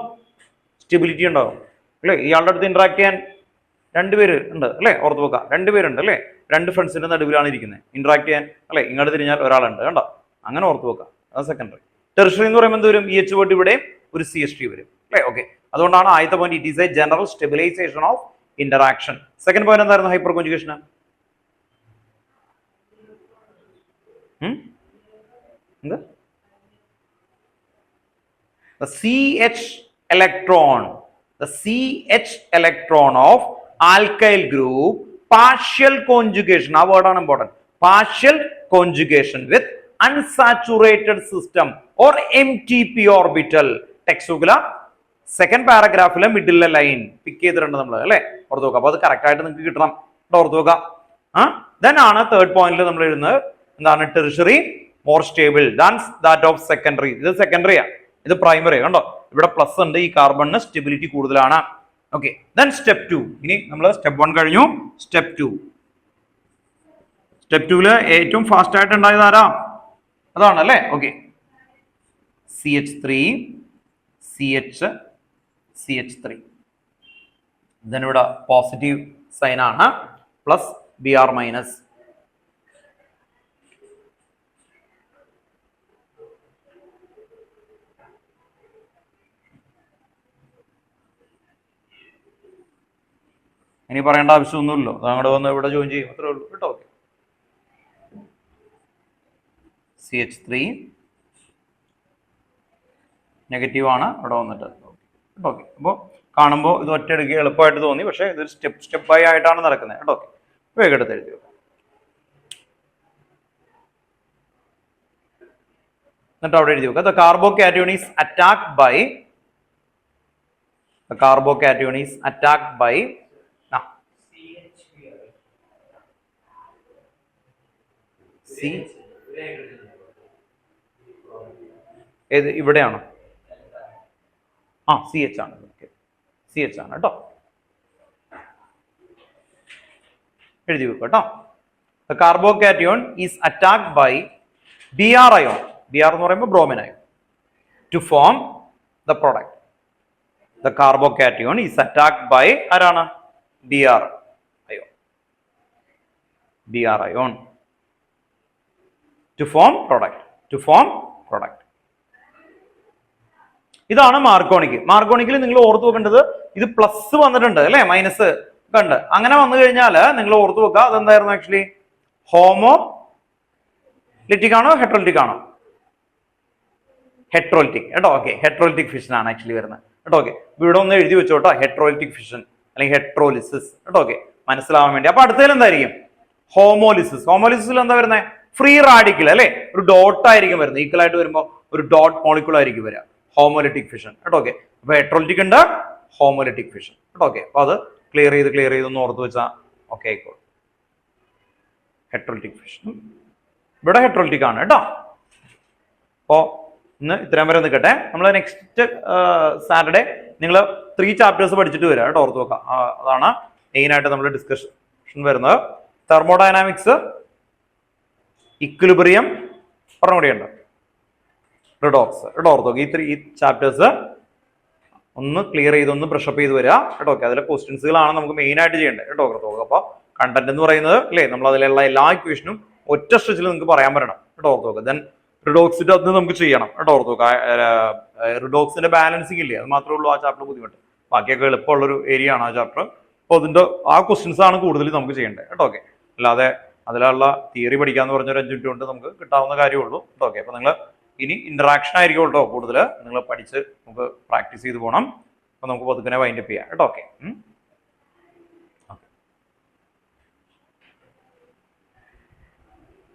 സ്റ്റെബിലിറ്റി ഉണ്ടാവും അല്ലേ. ഇയാളുടെ അടുത്ത് ഇന്ററാക്ട് ചെയ്യാൻ 2 പേര് ഉണ്ട് അല്ലേ? ഓർത്ത് നോക്കുക. 2 പേരുണ്ട് അല്ലേ? 2 ഫ്രണ്ട്സിന്റെ നടുവിലാണ് ഇരിക്കുന്നത്. ഇന്ററാക്ട് ചെയ്യാൻ അല്ലെ, ഇങ്ങോട്ട് തിരിഞ്ഞാൽ ഒരാളുണ്ട് കണ്ടോ. അങ്ങനെ ഓർത്ത് നോക്കുക. അത് സെക്കൻഡറി. ടെർഷ്യറി എന്ന് പറയുമ്പോൾ എന്ത് വരും? EH വേർഡ് ഇവിടെ ഒരു CH3 വരും അല്ലേ. ഓക്കെ, അതുകൊണ്ടാണ് ആദ്യത്തെ point it is a general stabilization of interaction. Second point എന്തായിരുന്നു? Hyperconjugation. എന്ത്? The CH electron of alkyl group partial conjugation. ആ വേർഡാണ് important. partial conjugation with unsaturated system or MTP orbital. Text ബുക്കിലെ second പാരഗ്രാഫിലെ മിഡിലെ line pick ചെയ്തിട്ടുണ്ട് നമ്മൾ അല്ലെ. ഓർത്ത് നോക്കുക. അപ്പൊ അത് കറക്റ്റ് ആയിട്ട് നിങ്ങൾക്ക് കിട്ടണം. ഓർത്ത് നോക്കുക. ദെൻ ആണ് തേർഡ് പോയിന്റിൽ നമ്മൾ എഴുതുന്നത് എന്താണ്? Tertiary more stable than that of secondary. ഇത് സെക്കൻഡറിയാ, ഇത് പ്രൈമറി. കണ്ടോ, ഇവിടെ പ്ലസ് ഉണ്ട്. ഈ കാർബണിന് സ്റ്റെബിലിറ്റി കൂടുതലാണ്. Okay, then step 2. ഇനി നമ്മൾ സ്റ്റെപ്പ് 1 കഴിഞ്ഞു. സ്റ്റെപ്പ് 2 ഏറ്റവും ഫാസ്റ്റ് ആയിട്ട് ഉണ്ടായത് ആരാ? അതാണ് അല്ലേ. Okay, CH3 CH3. ദെൻ ഇവിടെ പോസിറ്റീവ് സൈൻ ആണ്, പ്ലസ് Br മൈനസ്. ഇനി പറയേണ്ട ആവശ്യമൊന്നുമില്ലല്ലോ, അത് അങ്ങോട്ട് വന്ന് ഇവിടെ ജോയിൻ ചെയ്യും, അത്രേ ഉള്ളൂ കേട്ടോ. ഓക്കെ, CH3 നെഗറ്റീവ് ആണ് അവിടെ വന്നിട്ട്. ഓക്കെ, അപ്പോൾ കാണുമ്പോൾ ഇത് ഒറ്റ എടുക്കുക എളുപ്പമായിട്ട് തോന്നി, പക്ഷേ ഇതൊരു സ്റ്റെപ്പ് ബൈ ആയിട്ടാണ് നടക്കുന്നത് കേട്ടോ. ഓക്കെ, വേഗം എടുത്ത് എഴുതി. എന്നിട്ട് അവിടെ എഴുതി വെക്കുക, കാർബോകാറ്റയോൺ ഈസ് അറ്റാക്ട് ബൈ ഏത് ഇവിടെയാണോ? CH ആണ്. ഓക്കെ, CH ആണ് കേട്ടോ, എഴുതി വെക്കുക കേട്ടോ. Carbocation is attacked by Br ion, Br എന്ന് പറയുമ്പോൾ bromine ion, to form the product. The carbocation is attacked by ആരാണ്? Br ion to form product. ഇതാണ് മാർക്കോണിക്. മാർക്കോണിക്കിൽ നിങ്ങൾ ഓർത്തു വെക്കേണ്ടത് ഇത് പ്ലസ് വന്നിട്ടുണ്ട് അല്ലെ, മൈനസ് കണ്ട്, അങ്ങനെ വന്നു കഴിഞ്ഞാൽ നിങ്ങൾ ഓർത്തു വെക്കുക അതെന്തായിരുന്നു ആക്ച്വലി, ഹോമോലിറ്റിക് ആണോ ഹെട്രോലിറ്റിക് ആണോ? ഹെട്രോലിറ്റിക് കേട്ടോ. ഓക്കെ, ഹെട്രോലിറ്റിക് ഫിഷൻ ആണ് ആക്ച്വലി വരുന്നത് കേട്ടോ. ഓക്കെ, ഇവിടെ ഒന്ന് എഴുതി വെച്ചോട്ടോ, ഹെട്രോലിറ്റിക് ഫിഷൻ അല്ലെങ്കിൽ ഹെട്രോലിസിസ് കേട്ടോ. ഓക്കെ, മനസ്സിലാവാൻ വേണ്ടി. അപ്പൊ അടുത്തതിൽ എന്തായിരിക്കും? ഹോമോലിസിസ്. ഹോമോലിസിസിൽ എന്താ വരുന്നത്? ഫ്രീ റാഡിക്കൽ അല്ലെ, ഒരു ഡോട്ട് ആയിരിക്കും വരുന്നത്, ഈക്വൽ ആയിട്ട് വരുമ്പോൾ ഒരു ഡോട്ട് മോളിക്യൂൾ ആയിരിക്കും വരിക. ഹോമോലിറ്റിക് ഫിഷൻ കേട്ടോ. ഓക്കെ, അപ്പൊ ഹെട്രോലിറ്റിക് ഉണ്ട്, ഹോമോലിറ്റിക് ഫിഷൻ കേട്ടോ. ഓക്കെ, അപ്പൊ അത് ക്ലിയർ ചെയ്ത് ഒന്ന് ഓർത്ത് വെച്ചാൽ ഓക്കെ ആയിക്കോളും. ഹെട്രോലിറ്റിക് ഫിഷൻ ഇവിടെ ഹെട്രോലിറ്റിക് ആണ് കേട്ടോ. അപ്പോ ഇന്ന് ഇത്രയും വരെ നിൽക്കട്ടെ. നമ്മൾ നെക്സ്റ്റ് സാറ്റർഡേ നിങ്ങൾ 3 ചാപ്റ്റേഴ്സ് പഠിച്ചിട്ട് വരിക കേട്ടോ, ഓർത്ത് വെക്കാം. അതാണ് മെയിനായിട്ട് നമ്മൾ ഡിസ്കഷൻ വരുന്നത്. തെർമോഡൈനാമിക്സ്, ഇക്വിലിബ്രിയം, പറഞ്ഞുകൂടിയുണ്ട്, റിഡോക്സ് കേട്ടോ, ഓർത്ത് വെക്കുക. ഈ ചാപ്റ്റേഴ്സ് ഒന്ന് ക്ലിയർ ചെയ്ത് ഒന്ന് ബ്രഷപ്പ് ചെയ്ത് വരിക കേട്ടോ. ഓക്കെ, അതിലെ ക്വസ്റ്റ്യൻസുകളാണ് നമുക്ക് മെയിനായിട്ട് ചെയ്യേണ്ടത് കേട്ടോ, ഓർത്ത് വെക്കുക. അപ്പോൾ കണ്ടന്റ് എന്ന് പറയുന്നത് അല്ലേ, നമ്മൾ അതിലുള്ള എല്ലാ ഇക്വേഷനും ഒറ്റ സ്ട്രെച്ചിൽ നിങ്ങൾക്ക് പറയാൻ പറ്റണം കേട്ടോ, ഓർത്ത് വെക്കുക. ദെൻ റിഡോക്സിന്റെ അത് നമുക്ക് ചെയ്യണം കേട്ടോ, ഓർത്ത് വെക്കുക. റിഡോക്സിന്റെ ബാലൻസിങ് ഇല്ലേ, അത് മാത്രമേ ഉള്ളൂ ആ ചാപ്റ്റർ ബുദ്ധിമുട്ട്. ബാക്കിയൊക്കെ എളുപ്പമുള്ളൊരു ഏരിയ ആണ് ആ ചാപ്റ്റർ. അപ്പോൾ അതിന്റെ ആ ക്വസ്റ്റ്യൻസ് ആണ് കൂടുതൽ നമുക്ക് ചെയ്യേണ്ടത് കേട്ടോ. ഓക്കെ, അല്ലാതെ അതിലുള്ള തിയറി പഠിക്കാന്ന് പറഞ്ഞൊരു 5 മിനിറ്റ് കൊണ്ട് നമുക്ക് കിട്ടാവുന്ന കാര്യമുള്ളൂ കേട്ടോ. ഓക്കെ, അപ്പൊ നിങ്ങൾ ഇനി ഇന്ററാക്ഷൻ ആയിരിക്കും കേട്ടോ കൂടുതൽ, നിങ്ങൾ പഠിച്ച് നമുക്ക് പ്രാക്ടീസ് ചെയ്ത് പോകണം. അപ്പൊ നമുക്ക് പതുക്കനെ വൈൻഡപ്പ് ചെയ്യാം കേട്ടോ. ഓക്കെ.